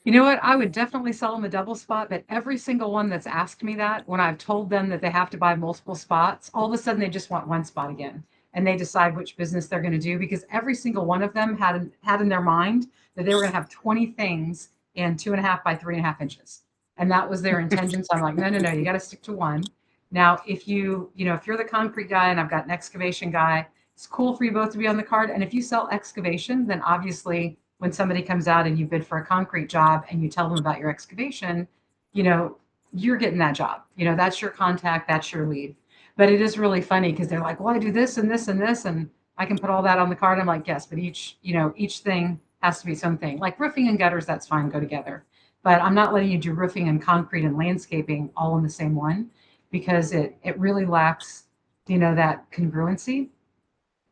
Speaker 8: You know what? I would definitely sell them a double spot, but every single one that's asked me that, when I've told them that they have to buy multiple spots, all of a sudden they just want one spot again. And they decide which business they're going to do, because every single one of them had in their mind that they were going to have 20 things in 2.5 by 3.5 inches. And that was their intention. So I'm like, no, you got to stick to one. Now, if you're the concrete guy and I've got an excavation guy, it's cool for you both to be on the card. And if you sell excavation, then obviously when somebody comes out and you bid for a concrete job and you tell them about your excavation, you're getting that job. That's your contact, that's your lead. But it is really funny because they're like, well, I do this and this and this, and I can put all that on the card. I'm like, yes, but each thing has to be something. Like roofing and gutters, that's fine, go together. But I'm not letting you do roofing and concrete and landscaping all in the same one, because it really lacks, that congruency.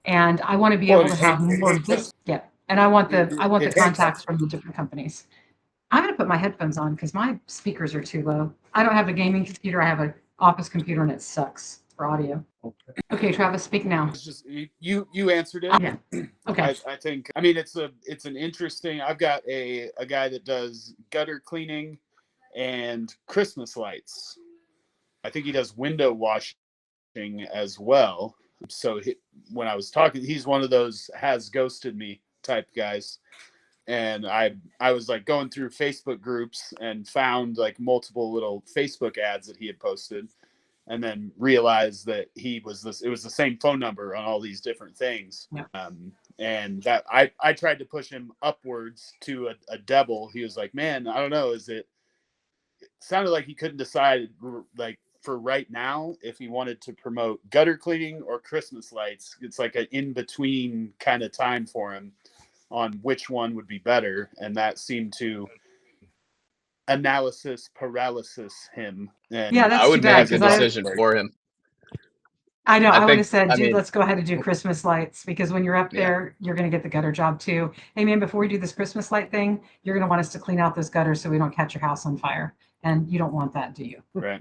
Speaker 8: And I want to be able to have more of this. Yeah. And I want the contacts from the different companies. I'm going to put my headphones on because my speakers are too low. I don't have a gaming computer. I have an office computer and it sucks for audio. Okay, Travis, speak now.
Speaker 6: It's just you answered it.
Speaker 8: Yeah. Okay.
Speaker 6: I think, it's an interesting, I've got a guy that does gutter cleaning and Christmas lights. I think he does window washing as well. So when I was talking, he's one of those has ghosted me type guys. And I was like going through Facebook groups and found like multiple little Facebook ads that he had posted, and then realized that it was the same phone number on all these different things.
Speaker 8: Yeah.
Speaker 6: And that I tried to push him upwards to a double. He was like, man, I don't know. It sounded like he couldn't decide, like, for right now, if he wanted to promote gutter cleaning or Christmas lights. It's like an in-between kind of time for him on which one would be better. And that seemed to analysis paralysis him. And
Speaker 8: Yeah, that's
Speaker 2: I
Speaker 8: too
Speaker 2: would
Speaker 8: bad,
Speaker 2: make a
Speaker 8: 'cause
Speaker 2: decision for him.
Speaker 8: I know. I would
Speaker 2: think-
Speaker 8: have said,
Speaker 2: I
Speaker 8: dude,
Speaker 2: mean-
Speaker 8: let's go ahead and do Christmas lights, because when you're up
Speaker 2: Yeah.
Speaker 8: there, you're going to get the gutter job too. Hey, man, before we do this Christmas light thing, you're going to want us to clean out those gutters so we don't catch your house on fire. And you don't want that, do you?
Speaker 6: right.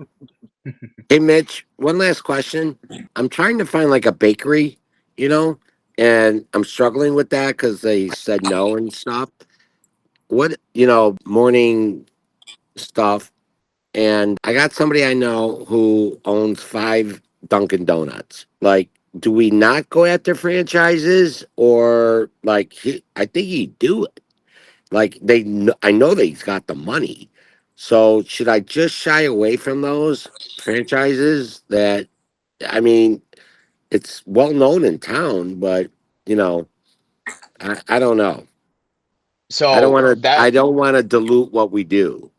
Speaker 5: Hey, Mitch, one last question. I'm trying to find like a bakery, and I'm struggling with that because they said no and stuff. What, morning stuff. And I got somebody I know who owns 5 Dunkin' Donuts. Like, do we not go after franchises, or like, I think he'd do it. Like, I know that he's got the money. So should I just shy away from those franchises that, it's well known in town, but I don't know.
Speaker 2: So
Speaker 5: I don't want to. I
Speaker 2: that
Speaker 5: don't want to dilute what we do.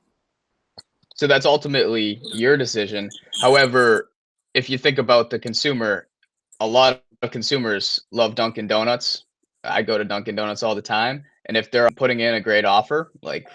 Speaker 2: so that's ultimately your decision. However, if you think about the consumer, a lot of consumers love Dunkin' Donuts. I go to Dunkin' Donuts all the time, and if they're putting in a great offer, like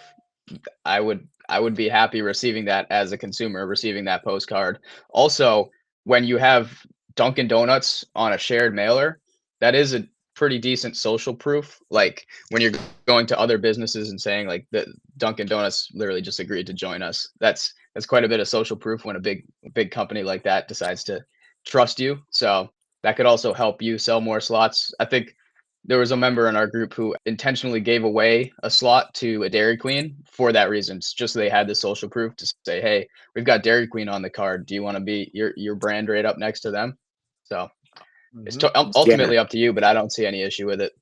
Speaker 2: I would be happy receiving that as a consumer, receiving that postcard. Also, when you have Dunkin' Donuts on a shared mailer, that is a pretty decent social proof. Like when you're going to other businesses and saying like the Dunkin' Donuts literally just agreed to join us. That's quite a bit of social proof when a big company like that decides to trust you. So that could also help you sell more slots. I think there was a member in our group who intentionally gave away a slot to a Dairy Queen for that reason, just so they had the social proof to say, hey, we've got Dairy Queen on the card. Do you want to be your brand right up next to them? So it's ultimately up to you, but I don't see any issue with it.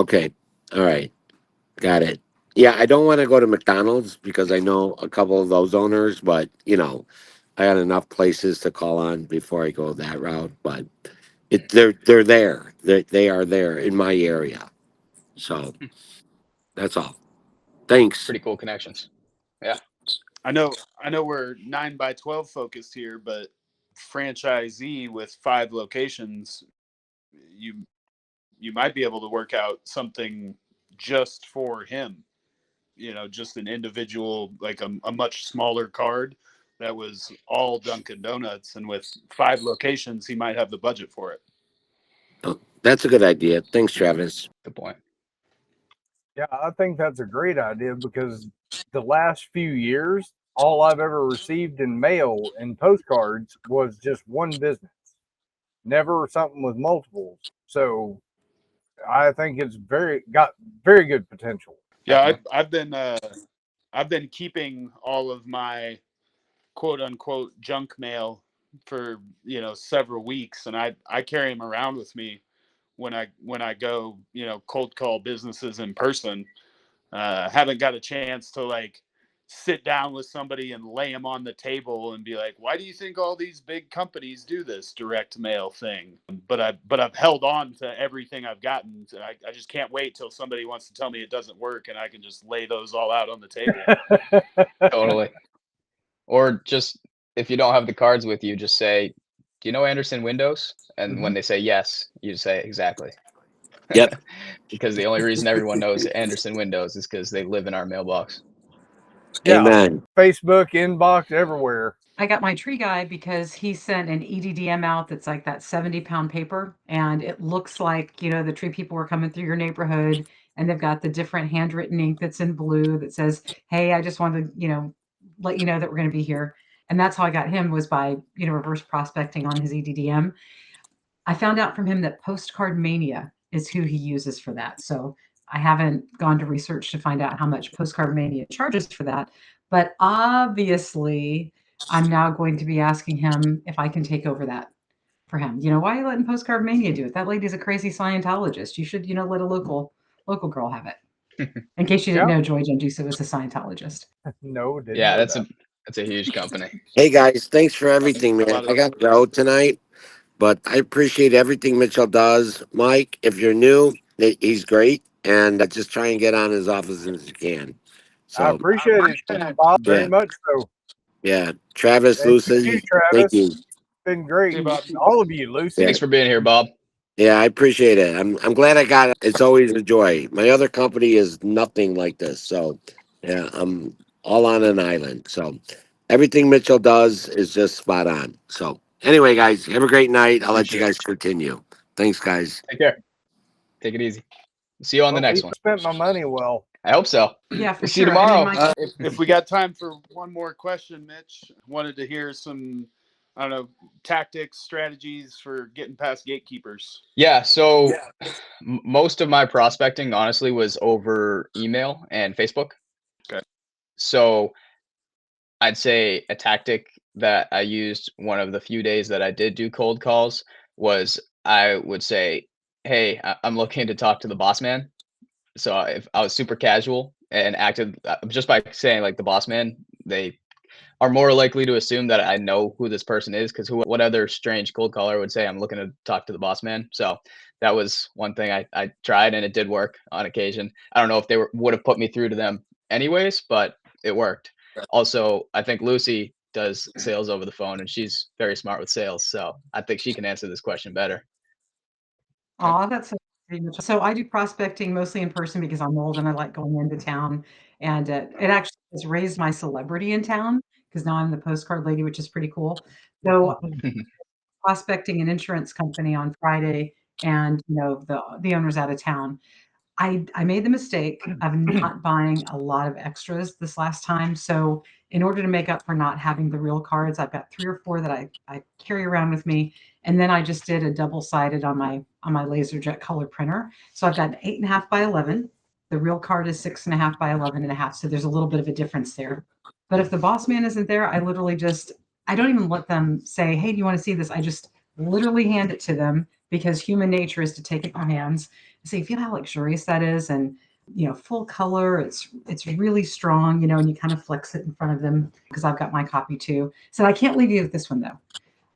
Speaker 5: Okay. All right. Got it. Yeah, I don't want to go to McDonald's because I know a couple of those owners, but I got enough places to call on before I go that route, but they're there. They are there in my area. So that's all. Thanks.
Speaker 2: Pretty cool connections. Yeah.
Speaker 6: I know we're 9x12 focused here, but franchisee with 5 locations, you might be able to work out something just for him. Just an individual, like a much smaller card that was all Dunkin' Donuts, and with 5 locations, he might have the budget for it.
Speaker 5: Oh, that's a good idea. Thanks, Travis.
Speaker 2: Good point.
Speaker 3: Yeah, I think that's a great idea because the last few years, all I've ever received in mail and postcards was just one business, never something with multiples. So I think it's got very good potential.
Speaker 6: Yeah, I've been keeping all of my quote unquote junk mail for several weeks, and I carry them around with me when I go cold call businesses in person. Haven't got a chance to like sit down with somebody and lay them on the table and be like, why do you think all these big companies do this direct mail thing? But I've held on to everything I've gotten. I just can't wait till somebody wants to tell me it doesn't work, and I can just lay those all out on the table.
Speaker 2: Totally. Or just, if you don't have the cards with you, just say, do you know Anderson Windows? And when they say yes, you just say exactly.
Speaker 5: Yep.
Speaker 2: Because the only reason everyone knows Anderson Windows is because they live in our mailbox.
Speaker 3: Yeah,
Speaker 5: Amen.
Speaker 3: Facebook, inbox, everywhere.
Speaker 8: I got my tree guy because he sent an EDDM out that's like that 70-pound paper, and it looks like, the tree people were coming through your neighborhood, and they've got the different handwritten ink that's in blue that says, hey, I just wanted to, let you know that we're going to be here. And that's how I got him, was by, reverse prospecting on his EDDM. I found out from him that Postcard Mania is who he uses for that. So I haven't gone to research to find out how much Postcard Mania charges for that. But obviously, I'm now going to be asking him if I can take over that for him. Why are you letting Postcard Mania do it? That lady's a crazy Scientologist. You should, let a local girl have it. In case you didn't know, Joy Genduso is a Scientologist.
Speaker 3: No, didn't
Speaker 2: Yeah,
Speaker 3: know
Speaker 2: that's a huge company.
Speaker 5: Hey guys, thanks for everything, man. I got to go tonight, but I appreciate everything Mitchell does. Mike, if you're new, he's great, and just try and get on as often as you can. So
Speaker 3: I appreciate it, Bob, very much so.
Speaker 5: Yeah, Travis,
Speaker 3: And
Speaker 5: Lucy,
Speaker 3: you, Travis.
Speaker 5: thank you.
Speaker 3: Been great.
Speaker 6: Hey, Bob.
Speaker 3: All of you, Lucy.
Speaker 2: Thanks for being here, Bob.
Speaker 5: Yeah, I appreciate it. I'm glad I got it. It's always a joy. My other company is nothing like this. So yeah, I'm all on an island. So everything Mitchell does is just spot on. So anyway, guys, have a great night. I'll let you guys continue. Thanks, guys.
Speaker 2: Take care. Take it easy. See you on the next one.
Speaker 3: Spent my money well.
Speaker 2: I hope so.
Speaker 8: Yeah, for
Speaker 2: We'll
Speaker 8: sure.
Speaker 2: see you tomorrow.
Speaker 6: If we got time for one more question, Mitch, wanted to hear some, I don't know, tactics, strategies for getting past gatekeepers.
Speaker 2: Yeah. So most of my prospecting, honestly, was over email and Facebook.
Speaker 6: Okay.
Speaker 2: So I'd say a tactic that I used one of the few days that I did do cold calls was I would say, hey, I'm looking to talk to the boss man. So if I was super casual and acted just by saying like the boss man, they are more likely to assume that I know who this person is, because what other strange cold caller would say I'm looking to talk to the boss man? So that was one thing I tried, and it did work on occasion. I don't know if they would have put me through to them anyways, but it worked. Also, I think Lucy does sales over the phone, and she's very smart with sales. So I think she can answer this question better.
Speaker 8: Oh, that's so I do prospecting mostly in person because I'm old and I like going into town. And it actually has raised my celebrity in town because now I'm the postcard lady, which is pretty cool. So prospecting an insurance company on Friday, and the owner's out of town. I made the mistake of not buying a lot of extras this last time. So in order to make up for not having the real cards, I've got 3 or 4 that I carry around with me. And then I just did a double-sided on my LaserJet color printer. So I've got an 8.5 by 11. The real card is 6.5 by 11.5. So there's a little bit of a difference there. But if the boss man isn't there, I literally I don't even let them say, hey, do you want to see this? I just literally hand it to them, because human nature is to take it in your hands and say, feel how luxurious that is. And full color. It's really strong, and you kind of flex it in front of them because I've got my copy too. So I can't leave you with this one though,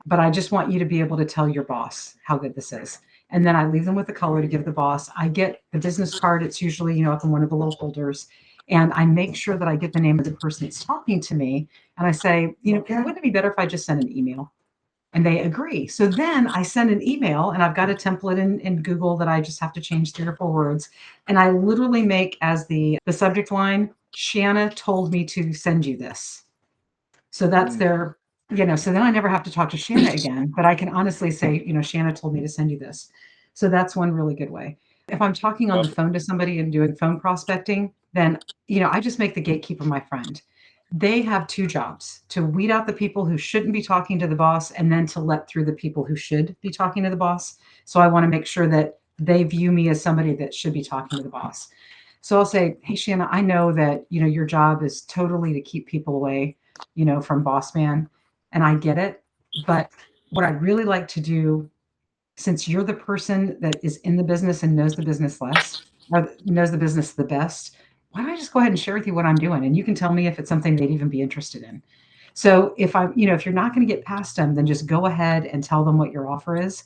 Speaker 8: but I just want you to be able to tell your boss how good this is. And then I leave them with the color to give the boss. I get the business card. It's usually, up in one of the little holders. And I make sure that I get the name of the person that's talking to me. And I say, wouldn't it be better if I just sent an email? And they agree. So then I send an email, and I've got a template in Google that I just have to change 3 or 4 words. And I literally make as the subject line, Shanna told me to send you this. So that's their, so then I never have to talk to Shanna again, but I can honestly say, Shanna told me to send you this. So that's one really good way. If I'm talking on the phone to somebody and doing phone prospecting, then, I just make the gatekeeper my friend. They have 2 jobs: to weed out the people who shouldn't be talking to the boss, and then to let through the people who should be talking to the boss. So I want to make sure that they view me as somebody that should be talking to the boss. So I'll say, hey, Shanna, I know that, your job is totally to keep people away, from boss man. And I get it. But what I'd really like to do, since you're the person that is in the business and knows the business less, or knows the business the best, why don't I just go ahead and share with you what I'm doing? And you can tell me if it's something they'd even be interested in. So if if you're not going to get past them, then just go ahead and tell them what your offer is,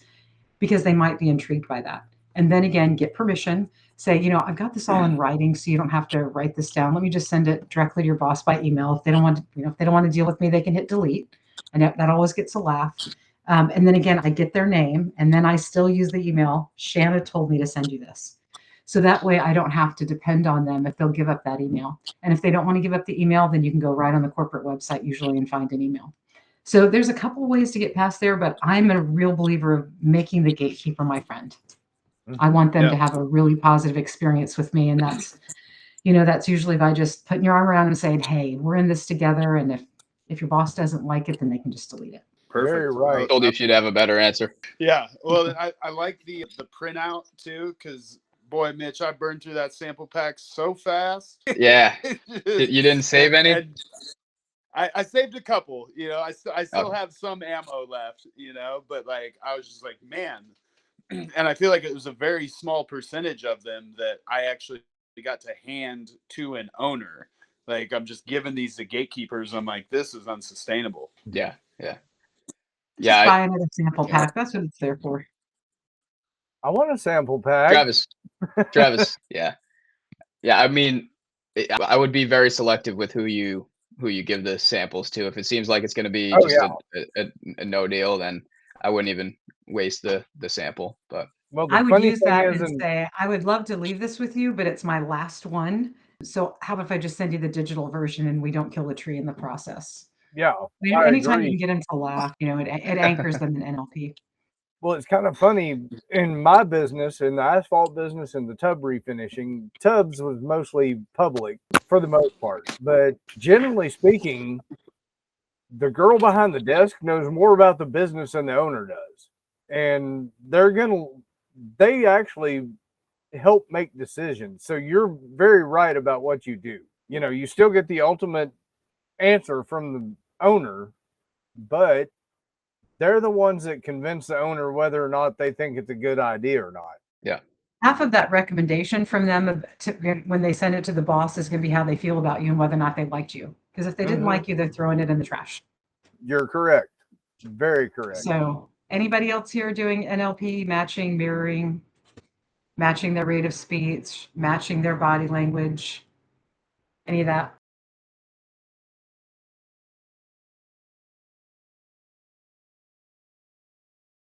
Speaker 8: because they might be intrigued by that. And then again, get permission. Say, I've got this all in writing, so you don't have to write this down. Let me just send it directly to your boss by email. If they don't want to, if they don't want to deal with me, they can hit delete. And that always gets a laugh. And then again, I get their name, and then I still use the email. Shanna told me to send you this. So that way I don't have to depend on them if they'll give up that email. And if they don't want to give up the email, then you can go right on the corporate website usually and find an email. So there's a couple of ways to get past there, but I'm a real believer of making the gatekeeper my friend. I want them to have a really positive experience with me. And that's usually by just putting your arm around and saying, hey, we're in this together. And if your boss doesn't like it, then they can just delete it.
Speaker 6: Perfect.
Speaker 3: Very right.
Speaker 2: I told you you'd have a better answer.
Speaker 6: Yeah. Well, I like the printout too, because boy, Mitch, I burned through that sample pack so fast.
Speaker 2: Yeah. You didn't save any?
Speaker 6: And I saved a couple, I still have some ammo left, but like, I was just like, man. And I feel like it was a very small percentage of them that I actually got to hand to an owner. Like, I'm just giving these to gatekeepers. I'm like, this is unsustainable.
Speaker 2: Yeah.
Speaker 8: Just buy another sample pack. That's what it's there for.
Speaker 3: I want a sample pack.
Speaker 2: Travis. Yeah. I mean, I would be very selective with who you give the samples to. If it seems like it's going to be a no deal, then I wouldn't even waste the sample. But
Speaker 8: I would use that and say, I would love to leave this with you, but it's my last one. So how about if I just send you the digital version and we don't kill the tree in the process?
Speaker 3: Yeah.
Speaker 8: Anytime you can get them to laugh, it anchors them in NLP.
Speaker 3: Well, it's kind of funny in my business, in the asphalt business and the tub refinishing, tubs was mostly public for the most part. But generally speaking, the girl behind the desk knows more about the business than the owner does. And they actually help make decisions. So you're very right about what you do. You still get the ultimate answer from the owner, but they're the ones that convince the owner whether or not they think it's a good idea or not.
Speaker 2: Yeah.
Speaker 8: Half of that recommendation from them when they send it to the boss is going to be how they feel about you and whether or not they liked you. Because if they didn't like you, they're throwing it in the trash.
Speaker 3: You're correct. Very correct.
Speaker 8: So anybody else here doing NLP, matching, mirroring, matching their rate of speech, matching their body language, any of that?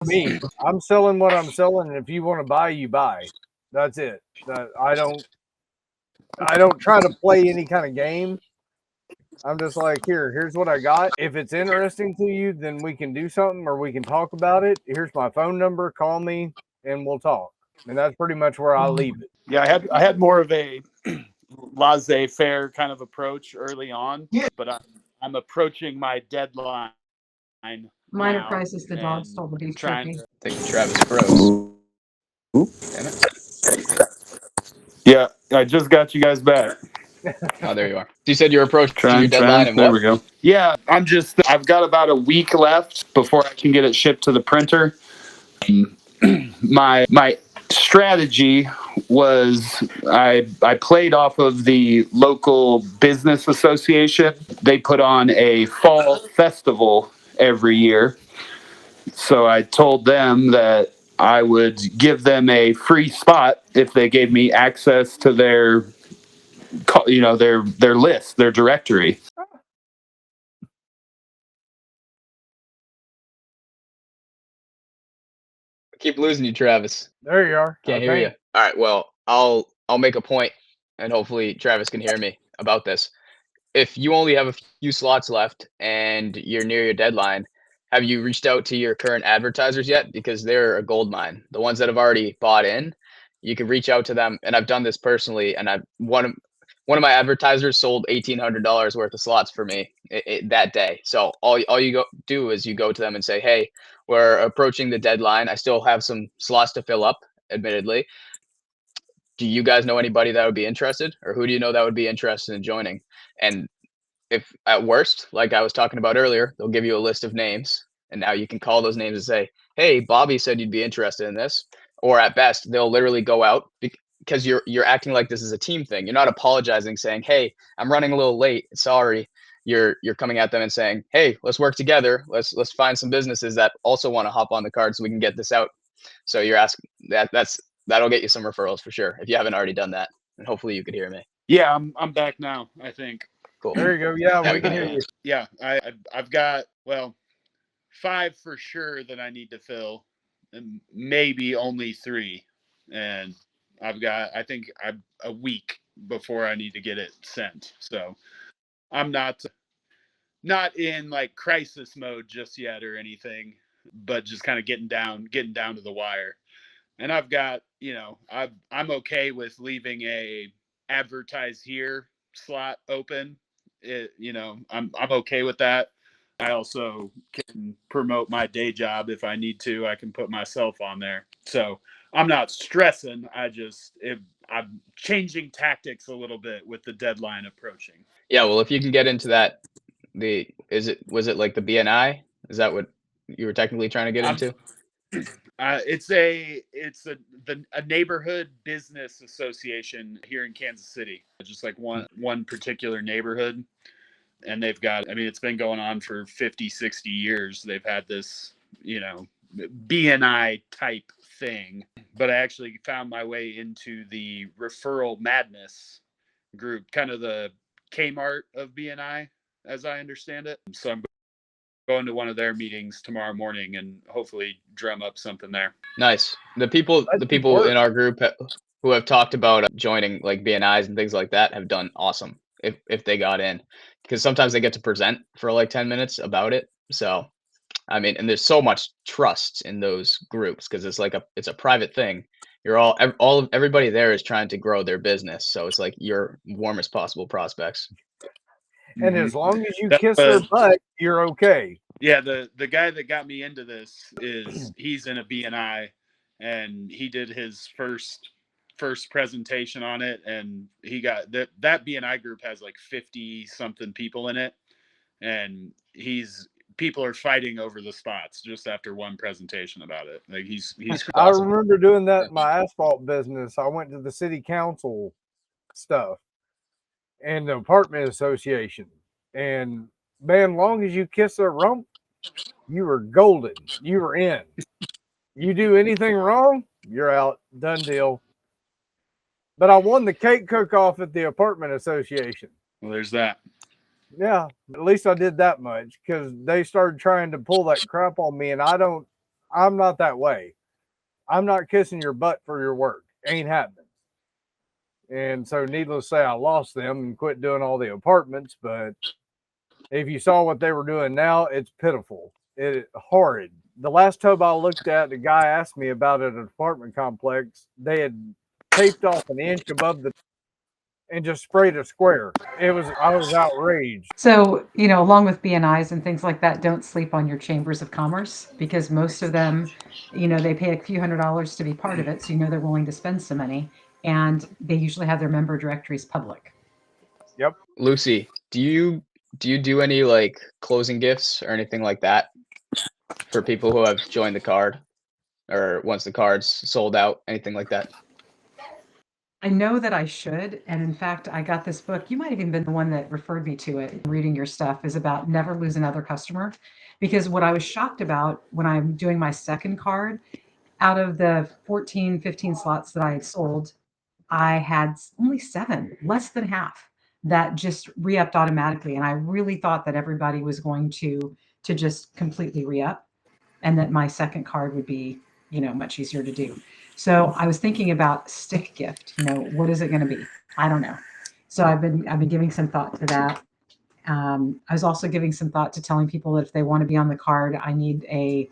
Speaker 3: Me, I'm selling what I'm selling, and if you want to buy, you buy. That's it. I don't try to play any kind of game. I'm just like, here's what I got. If it's interesting to you, then we can do something or we can talk about it. Here's my phone number. Call me and we'll talk. And that's pretty much where I leave it.
Speaker 6: Yeah, I had more of a laissez-faire kind of approach early on, but I'm approaching my deadline.
Speaker 8: Minor crisis, the dog stole the beef jerky.
Speaker 2: I think Travis froze. Damn it.
Speaker 6: Yeah, I just got you guys back.
Speaker 2: Oh, there you are. You said you're approaching your deadline. And
Speaker 6: there we go. Yeah, I've got about a week left before I can get it shipped to the printer. My strategy was I played off of the local business association. They put on a fall festival every year. So I told them that I would give them a free spot if they gave me access to their list, their directory.
Speaker 2: Keep losing you, Travis.
Speaker 3: There you are.
Speaker 2: Can't hear you. All right. Well, I'll make a point, and hopefully Travis can hear me about this. If you only have a few slots left and you're near your deadline, have you reached out to your current advertisers yet? Because they're a gold mine. The ones that have already bought in, you can reach out to them. And I've done this personally. And one of my advertisers sold $1,800 worth of slots for me that day. So all you do is you go to them and say, hey, we're approaching the deadline. I still have some slots to fill up, admittedly. Do you guys know anybody that would be interested, or who do you know that would be interested in joining? And if at worst, like I was talking about earlier, they'll give you a list of names, and now you can call those names and say, hey, Bobby said you'd be interested in this. Or at best, they'll literally go out because you're acting like this is a team thing. You're not apologizing, saying, hey, I'm running a little late, sorry. You're coming at them and saying, hey, let's work together. Let's find some businesses that also want to hop on the card so we can get this out. So you're asking that'll get you some referrals for sure if you haven't already done that. And hopefully you could hear me.
Speaker 6: Yeah, I'm back now, I think.
Speaker 2: Cool.
Speaker 3: There you go. Yeah, we can hear you.
Speaker 6: Yeah, I've got 5 for sure that I need to fill, and maybe only 3, and I think a week before I need to get it sent. So I'm not in like crisis mode just yet or anything, but just kind of getting down to the wire. And I've got, I'm okay with leaving a advertise here slot open. I'm okay with that. I also can promote my day job if I need to. I can put myself on there. So I'm not stressing. I'm changing tactics a little bit with the deadline approaching.
Speaker 2: Yeah, well, if you can get into that, was it like the BNI? Is that what you were technically trying to get into?
Speaker 6: It's a neighborhood business association here in Kansas City, just like one particular neighborhood. And they've got, it's been going on for 50, 60 years. They've had this, BNI type thing. But I actually found my way into the Referral Madness group, kind of the Kmart of BNI, as I understand it. So I'm going to one of their meetings tomorrow morning and hopefully drum up something there.
Speaker 2: Nice. The people in our group who have talked about joining like BNIs and things like that have done awesome if they got in, because sometimes they get to present for like 10 minutes about it. So, and there's so much trust in those groups because it's a private thing. Everybody there is trying to grow their business. So it's like your warmest possible prospects.
Speaker 3: And as long as you kiss their butt, you're okay.
Speaker 6: Yeah, the guy that got me into this he's in a BNI, and he did his first presentation on it, and he got that BNI group has like 50 something people in it, and people are fighting over the spots just after one presentation about it. Like he's
Speaker 3: I remember doing that in my asphalt business. I went to the city council stuff and the apartment association, and man, long as you kiss their rump, you were golden. You were in. You do anything wrong, you're out. Done deal. But I won the cake cook-off at the apartment association.
Speaker 6: Well, there's that.
Speaker 3: Yeah, at least I did that much, because they started trying to pull that crap on me, and I'm not that way. I'm not kissing your butt for your work. Ain't happening. And so needless to say, I lost them and quit doing all the apartments. But if you saw what they were doing now, it's pitiful. It's horrid. The last tub I looked at, the guy asked me about it at an apartment complex. They had taped off an inch above and just sprayed a square. I was outraged.
Speaker 8: So, along with BNIs and things like that, don't sleep on your chambers of commerce, because most of them, they pay a few $100s to be part of it. So, they're willing to spend some money, and they usually have their member directories public.
Speaker 3: Yep.
Speaker 2: Lucy, do you do any like closing gifts or anything like that for people who have joined the card, or once the card's sold out, anything like that?
Speaker 8: I know that I should, and in fact, I got this book. You might have even been the one that referred me to it. Reading your stuff is about never lose another customer, because what I was shocked about when I'm doing my second card, out of the 14, 15 slots that I had sold, I had only 7, less than half, that just re-upped automatically. And I really thought that everybody was going to just completely re-up, and that my second card would be, much easier to do. So I was thinking about stick gift. What is it going to be? I don't know. So I've been giving some thought to that. I was also giving some thought to telling people that if they want to be on the card, I need a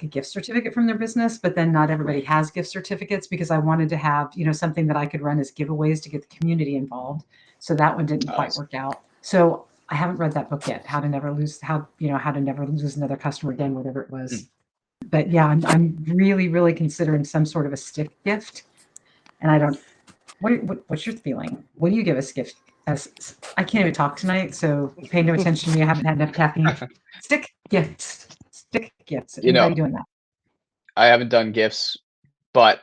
Speaker 8: gift certificate from their business, but then not everybody has gift certificates, because I wanted to have, something that I could run as giveaways to get the community involved. So that one didn't quite work out. So I haven't read that book yet. How to never lose another customer again, whatever it was. But yeah, I'm really, really considering some sort of a stick gift. And I don't, what's your feeling? What do you give us gift? I can't even talk tonight, so pay no attention to me. I haven't had enough caffeine. Stick gifts. Anybody doing that?
Speaker 2: I haven't done gifts, but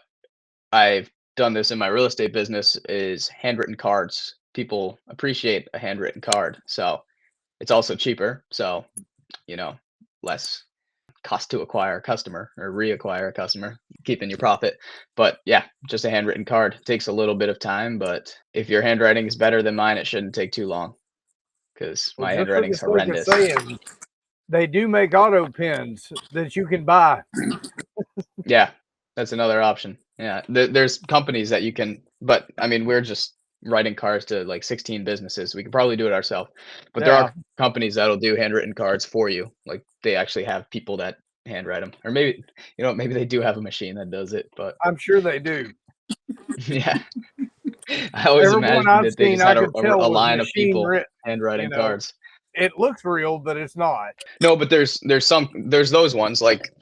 Speaker 2: I've done this in my real estate business, is handwritten cards. People appreciate a handwritten card. So it's also cheaper. So, less cost to acquire a customer or reacquire a customer, keeping your profit. But yeah, just a handwritten card. It takes a little bit of time, but if your handwriting is better than mine, it shouldn't take too long, because my handwriting's horrendous.
Speaker 3: They do make auto pens that you can buy.
Speaker 2: Yeah, that's another option. Yeah, there's companies that you can, but I mean, we're just writing cards to like 16 businesses. We could probably do it ourselves, but there are companies that'll do handwritten cards for you. Like, they actually have people that handwrite them, or maybe maybe they do have a machine that does it. But
Speaker 3: I'm sure they do.
Speaker 2: Yeah, I always imagined that they just had a line of people handwriting cards.
Speaker 3: It looks real, but it's not.
Speaker 2: No, but there's those ones like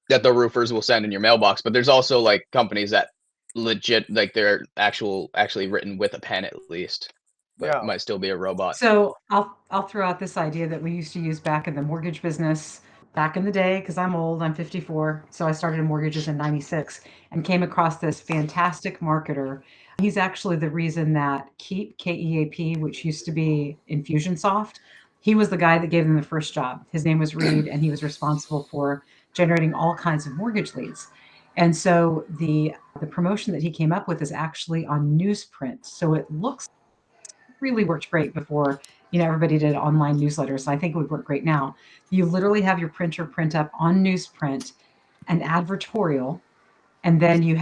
Speaker 2: that the roofers will send in your mailbox, but there's also like companies that legit, like, they're actually written with a pen at least, but it might still be a robot.
Speaker 8: So I'll throw out this idea that we used to use back in the mortgage business back in the day, because I'm old, I'm 54. So I started in mortgages in 96 and came across this fantastic marketer. He's actually the reason that Keep, K-E-A-P, which used to be Infusionsoft, he was the guy that gave them the first job. His name was Reed, and he was responsible for generating all kinds of mortgage leads. And so the promotion that he came up with is actually on newsprint. So it really worked great before, everybody did online newsletters. I think it would work great now. You literally have your printer print up on newsprint an advertorial, and then you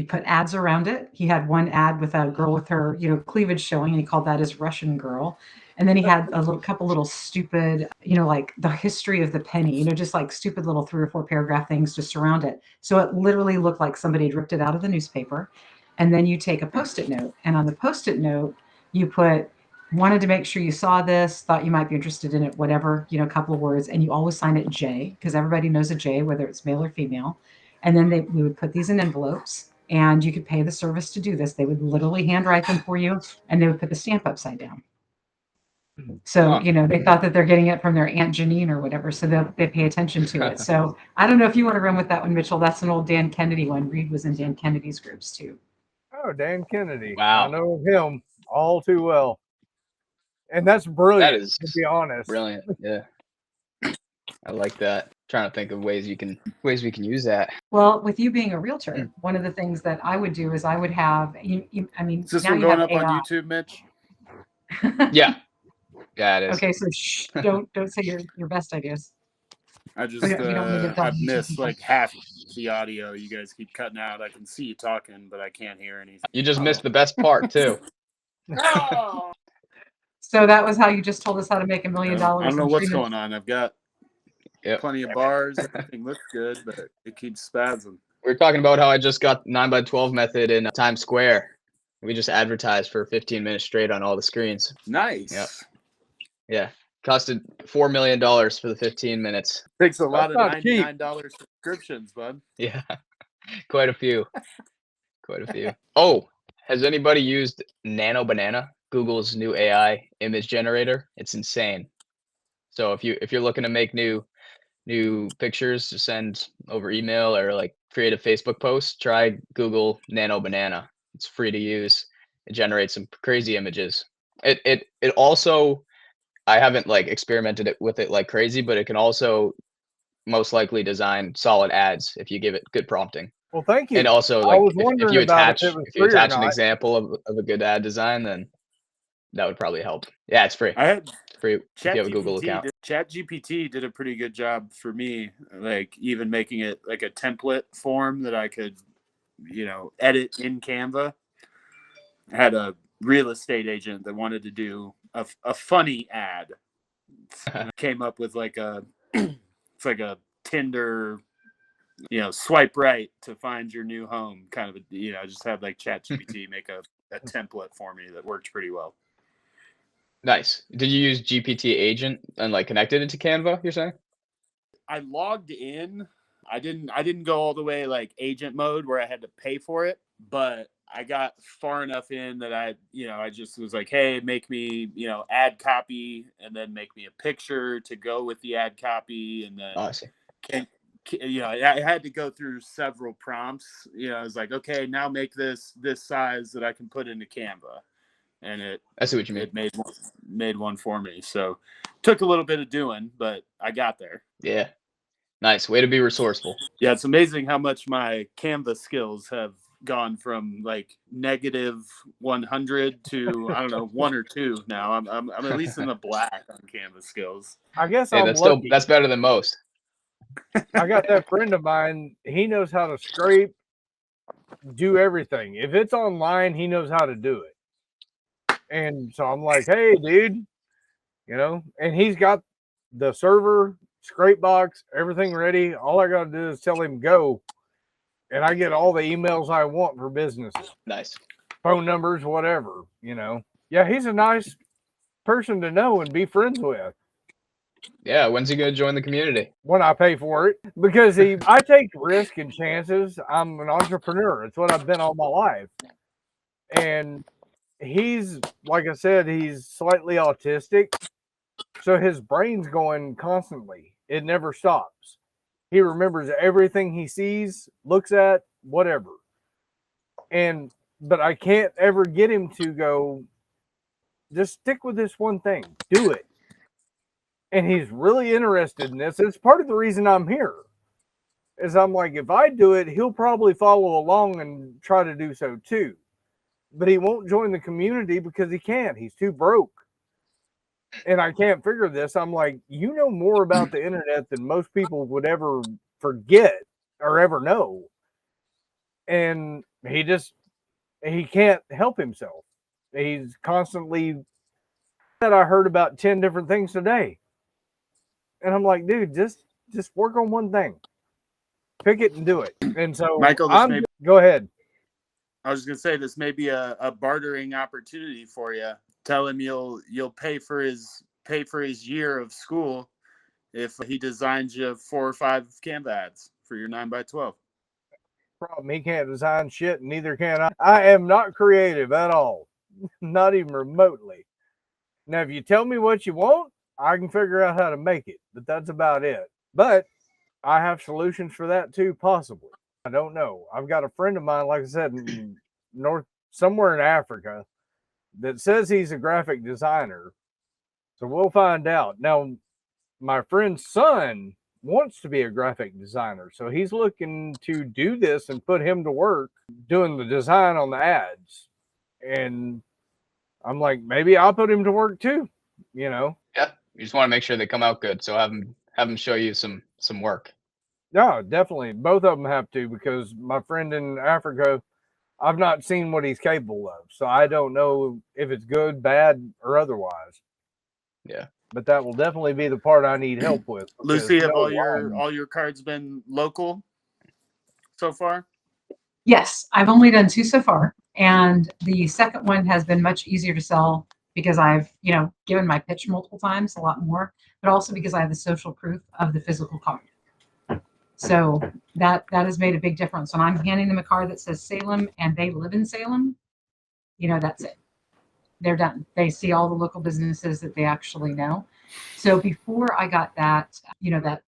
Speaker 8: put ads around it. He had one ad with a girl with her, cleavage showing, and he called that his Russian girl. And then he had a couple little stupid, like the history of the penny, just like stupid little 3 or 4 paragraph things to surround it. So it literally looked like somebody had ripped it out of the newspaper. And then you take a Post-it note, and on the Post-it note, you put, wanted to make sure you saw this, thought you might be interested in it, whatever, a couple of words. And you always sign it J, because everybody knows a J, whether it's male or female. And then we would put these in envelopes, and you could pay the service to do this. They would literally handwrite them for you, and they would put the stamp upside down. So, they thought that they're getting it from their Aunt Janine or whatever, so they pay attention to it. So I don't know if you want to run with that one, Mitchell. That's an old Dan Kennedy one. Reed was in Dan Kennedy's groups too.
Speaker 3: Oh, Dan Kennedy.
Speaker 2: Wow.
Speaker 3: I know him all too well. And that's brilliant,
Speaker 2: That is
Speaker 3: to be honest.
Speaker 2: Brilliant. Yeah. I like that. Trying to think of ways we can use that.
Speaker 8: Well, with you being a realtor, one of the things that I would do is I would have,
Speaker 6: is this one going up on YouTube, Mitch?
Speaker 2: Yeah. Yeah, it is.
Speaker 8: Okay, so don't say your best ideas.
Speaker 6: I just I've missed like half the audio. You guys keep cutting out. I can see you talking, but I can't hear anything.
Speaker 2: You just missed the best part too.
Speaker 8: So that was how you just told us how to make $1 million.
Speaker 6: I don't know what's going on. I've got plenty of bars. Everything looks good, but it keeps spazzing.
Speaker 2: We were talking about how I just got 9x12 method in Times Square. We just advertised for 15 minutes straight on all the screens.
Speaker 6: Nice.
Speaker 2: Yep. Yeah. Costed $4 million for the 15 minutes.
Speaker 6: Takes a lot of $99 subscriptions, bud.
Speaker 2: Yeah. Quite a few. Oh, has anybody used Nano Banana, Google's new AI image generator? It's insane. So if you're looking to make new pictures to send over email or like create a Facebook post, try Google Nano Banana. It's free to use. It generates some crazy images. It also, I haven't like experimented with it like crazy, but it can also most likely design solid ads if you give it good prompting.
Speaker 3: Well, thank you.
Speaker 2: And also,
Speaker 3: I
Speaker 2: like,
Speaker 3: was
Speaker 2: if
Speaker 3: wondering
Speaker 2: you
Speaker 3: about
Speaker 2: attach
Speaker 3: if it was free or
Speaker 2: an
Speaker 3: not.
Speaker 2: example of a good ad design, then that would probably help. Yeah, it's free.
Speaker 6: I had
Speaker 2: Free if you have a Google account.
Speaker 6: ChatGPT did a pretty good job for me, like even making it like a template form that I could, edit in Canva. I had a real estate agent that wanted to do a funny ad. Came up with like it's like a Tinder, swipe right to find your new home kind of just had like ChatGPT make a template for me that worked pretty well.
Speaker 2: Nice. Did you use GPT agent and like connected it to Canva, you're saying?
Speaker 6: I logged in. I didn't go all the way like agent mode where I had to pay for it, but I got far enough in that I just was like, hey, make me, ad copy, and then make me a picture to go with the ad copy, and then
Speaker 2: I see.
Speaker 6: I had to go through several prompts. I was like, okay, now make this size that I can put into Canva, and
Speaker 2: I see what you mean.
Speaker 6: it made one for me. So took a little bit of doing, but I got there.
Speaker 2: Yeah. Nice. Way to be resourceful.
Speaker 6: Yeah, it's amazing how much my Canva skills have gone from like negative 100 to I don't know 1 or 2 now. I'm at least in the black on Canva skills.
Speaker 3: I guess
Speaker 2: Hey,
Speaker 3: I'm lucky.
Speaker 2: that's better than most.
Speaker 3: I got that friend of mine. He knows how to scrape, do everything. If it's online, he knows how to do it. And so I'm like, hey, dude, and he's got the server, scrape box, everything ready. All I got to do is tell him go, and I get all the emails I want for businesses.
Speaker 2: Nice.
Speaker 3: Phone numbers, whatever, Yeah, he's a nice person to know and be friends with.
Speaker 2: Yeah, when's he gonna join the community?
Speaker 3: When I pay for it, because I take risk and chances. I'm an entrepreneur. It's what I've been all my life. And he's, like I said, he's slightly autistic. So his brain's going constantly. It never stops. He remembers everything he sees, looks at, whatever. But I can't ever get him to go, just stick with this one thing. Do it. And he's really interested in this. It's part of the reason I'm here. Is I'm like, if I do it, he'll probably follow along and try to do so too. But he won't join the community because he can't. He's too broke. And I can't figure this. I'm like, you know more about the internet than most people would ever forget or ever know. And he can't help himself. He's constantly that I heard about 10 different things today. And I'm like, dude, just work on one thing. Pick it and do it. And so
Speaker 6: Michael,
Speaker 3: go ahead.
Speaker 6: I was gonna say this may be a bartering opportunity for you. Tell him you'll pay for his year of school if he designs you 4 or 5 Canva ads for your 9x12.
Speaker 3: Problem, he can't design shit, and neither can I. I am not creative at all, not even remotely. Now, if you tell me what you want, I can figure out how to make it, but that's about it. But I have solutions for that too, possibly. I don't know. I've got a friend of mine, like I said, in somewhere in Africa, that says he's a graphic designer. So we'll find out. Now, my friend's son wants to be a graphic designer, so he's looking to do this and put him to work doing the design on the ads. And I'm like, maybe I'll put him to work too,
Speaker 2: Yeah, you just want to make sure they come out good. So have him show you some work.
Speaker 3: Yeah, definitely. Both of them have to, because my friend in Africa, I've not seen what he's capable of. So I don't know if it's good, bad, or otherwise.
Speaker 2: Yeah.
Speaker 3: But that will definitely be the part I need help with.
Speaker 6: Lucy, have all your cards been local so far?
Speaker 8: Yes, I've only done 2 so far. And the second one has been much easier to sell because I've, given my pitch multiple times, a lot more, but also because I have the social proof of the physical card. So that has made a big difference. When I'm handing them a card that says Salem and they live in Salem, that's it. They're done. They see all the local businesses that they actually know. So before I got that, that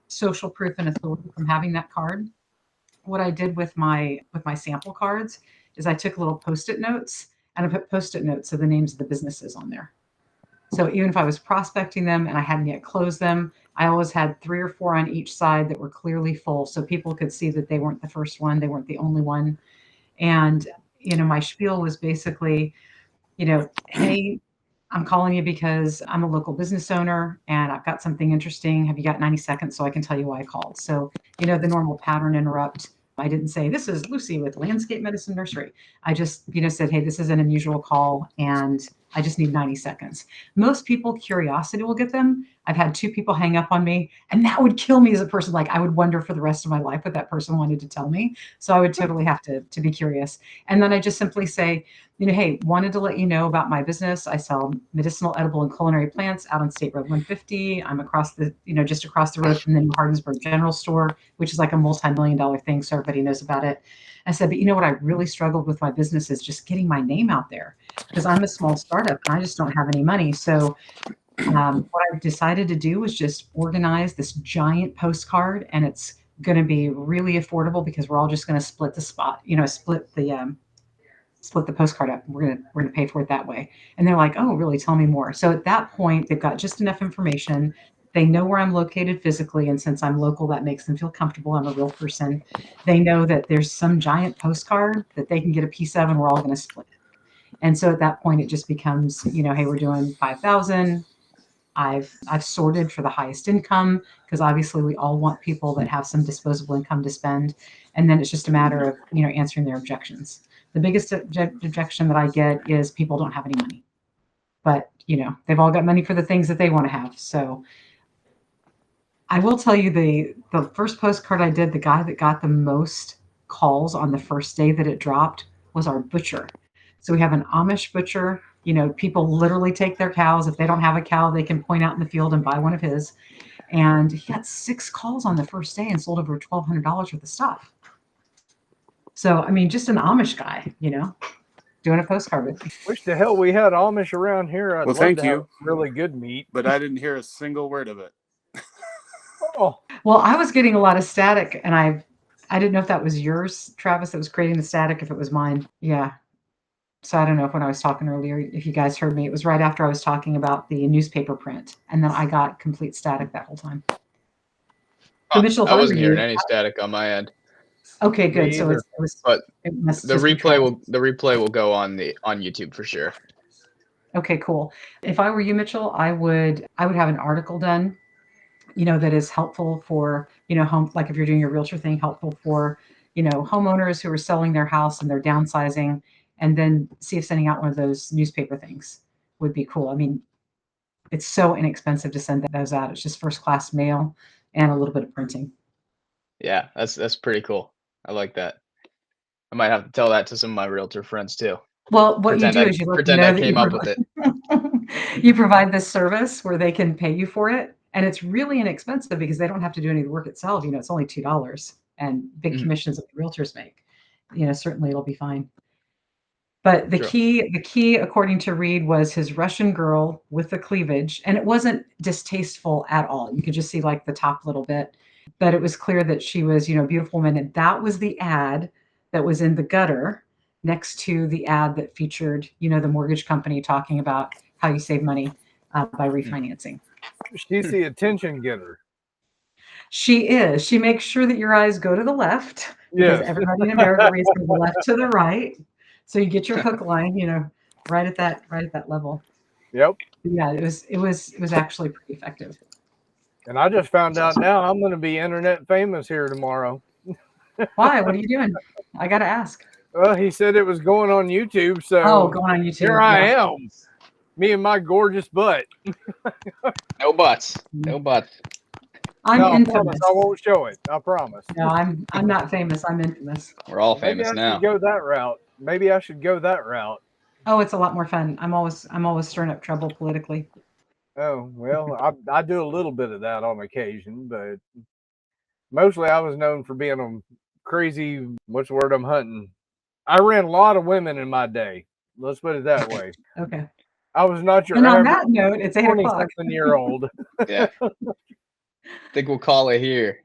Speaker 8: social proof and authority from having that card, what I did with my sample cards is I took little Post-it notes and I put Post-it notes of the names of the businesses on there. So even if I was prospecting them and I hadn't yet closed them, I always had 3 or 4 on each side that were clearly full, so people could see that they weren't the first one, they weren't the only one. And my spiel was basically, hey, I'm calling you because I'm a local business owner and I've got something interesting. Have you got 90 seconds so I can tell you why I called? So, the normal pattern interrupt. I didn't say, this is Lucy with Landscape Medicine Nursery. I just, said, hey, this is an unusual call and I just need 90 seconds. Most people, curiosity will get them. I've had 2 people hang up on me, and that would kill me as a person. Like, I would wonder for the rest of my life what that person wanted to tell me. So I would totally have to be curious. And then I just simply say, hey, wanted to let you know about my business. I sell medicinal, edible, and culinary plants out on State Road 150. I'm across the, just across the road from the New Hardensburg General Store, which is like a multi-million-dollar thing, so everybody knows about it. I said, but what I really struggled with my business is just getting my name out there, because I'm a small startup and I just don't have any money. So what I decided to do was just organize this giant postcard, and it's going to be really affordable because we're all just going to split the split the postcard up. We're gonna pay for it that way. And they're like, oh, really? Tell me more. So at that point, they've got just enough information. They know where I'm located physically, and since I'm local, that makes them feel comfortable. I'm a real person. They know that there's some giant postcard that they can get a piece of, and we're all going to split it. And so at that point, it just becomes, hey, we're doing 5,000. I've sorted for the highest income, because obviously we all want people that have some disposable income to spend. And then it's just a matter of, answering their objections. The biggest objection that I get is people don't have any money, but they've all got money for the things that they want to have. So I will tell you, the first postcard I did, the guy that got the most calls on the first day that it dropped was our butcher. So we have an Amish butcher. People literally take their cows. If they don't have a cow, they can point out in the field and buy one of his. And he got 6 calls on the first day and sold over $1,200 worth of stuff. So, just an Amish guy, doing a postcard with me.
Speaker 3: Wish the hell we had Amish around here. I'd
Speaker 6: Well,
Speaker 3: love
Speaker 6: thank
Speaker 3: to have
Speaker 6: you.
Speaker 3: really good meat.
Speaker 6: But I didn't hear a single word of it.
Speaker 3: Oh,
Speaker 8: Well, I was getting a lot of static, and I didn't know if that was yours, Travis, that was creating the static, if it was mine. Yeah. So I don't know if when I was talking earlier, if you guys heard me, it was right after I was talking about the newspaper print, and then I got complete static that whole time. So Mitchell, if
Speaker 2: I
Speaker 8: I were
Speaker 2: wasn't hearing
Speaker 8: you,
Speaker 2: any static on my end.
Speaker 8: okay,
Speaker 3: Me
Speaker 8: good. So
Speaker 3: either.
Speaker 2: But
Speaker 8: it must
Speaker 2: the
Speaker 8: just be
Speaker 2: replay will go on YouTube for sure.
Speaker 8: Okay, cool. If I were you, Mitchell, I would have an article done, that is helpful for, home, like if you're doing your realtor thing, helpful for, homeowners who are selling their house and they're downsizing, and then see if sending out one of those newspaper things would be cool. It's so inexpensive to send those out. It's just first class mail and a little bit of printing.
Speaker 2: Yeah, that's pretty cool. I like that. I might have to tell that to some of my realtor friends too.
Speaker 8: Well, what you do is you let them know
Speaker 2: I
Speaker 8: that
Speaker 2: came
Speaker 8: you
Speaker 2: up with it.
Speaker 8: you provide this service where they can pay you for it, and it's really inexpensive because they don't have to do any of the work itself. It's only $2, and big commissions that the realtors make. Certainly it'll be fine. But the key, according to Reed, was his Russian girl with the cleavage, and it wasn't distasteful at all. You could just see like the top little bit, but it was clear that she was, a beautiful woman, and that was the ad that was in the gutter next to the ad that featured, the mortgage company talking about how you save money by refinancing.
Speaker 3: She's the attention getter.
Speaker 8: She is. She makes sure that your eyes go to the left, because
Speaker 3: Yes.
Speaker 8: everybody in America reads from the left to the right. So you get your hook line, right at that level.
Speaker 3: Yep.
Speaker 8: Yeah, it was actually pretty effective.
Speaker 3: And I just found out now I'm going to be internet famous here tomorrow.
Speaker 8: Why? What are you doing? I got to ask.
Speaker 3: Well, he said it was going on YouTube, so
Speaker 8: Going on YouTube.
Speaker 3: here I am, me and my gorgeous butt.
Speaker 2: No buts. No buts.
Speaker 8: I'm
Speaker 3: No, I
Speaker 8: infamous.
Speaker 3: promise I won't show it. I promise.
Speaker 8: No, I'm not famous. I'm infamous.
Speaker 2: We're all
Speaker 3: Maybe
Speaker 2: famous
Speaker 3: I
Speaker 2: now.
Speaker 3: should go that route. Maybe I should go that route.
Speaker 8: Oh, it's a lot more fun. I'm always stirring up trouble politically.
Speaker 3: Oh, well, I do a little bit of that on occasion, but mostly I was known for being a crazy, what's the word I'm hunting? I ran a lot of women in my day. Let's put it that way.
Speaker 8: Okay.
Speaker 3: I was not your
Speaker 8: And on
Speaker 3: average
Speaker 8: that note, it's 8 o'clock.
Speaker 3: 20-something-year-old.
Speaker 2: Yeah. I think we'll call it here.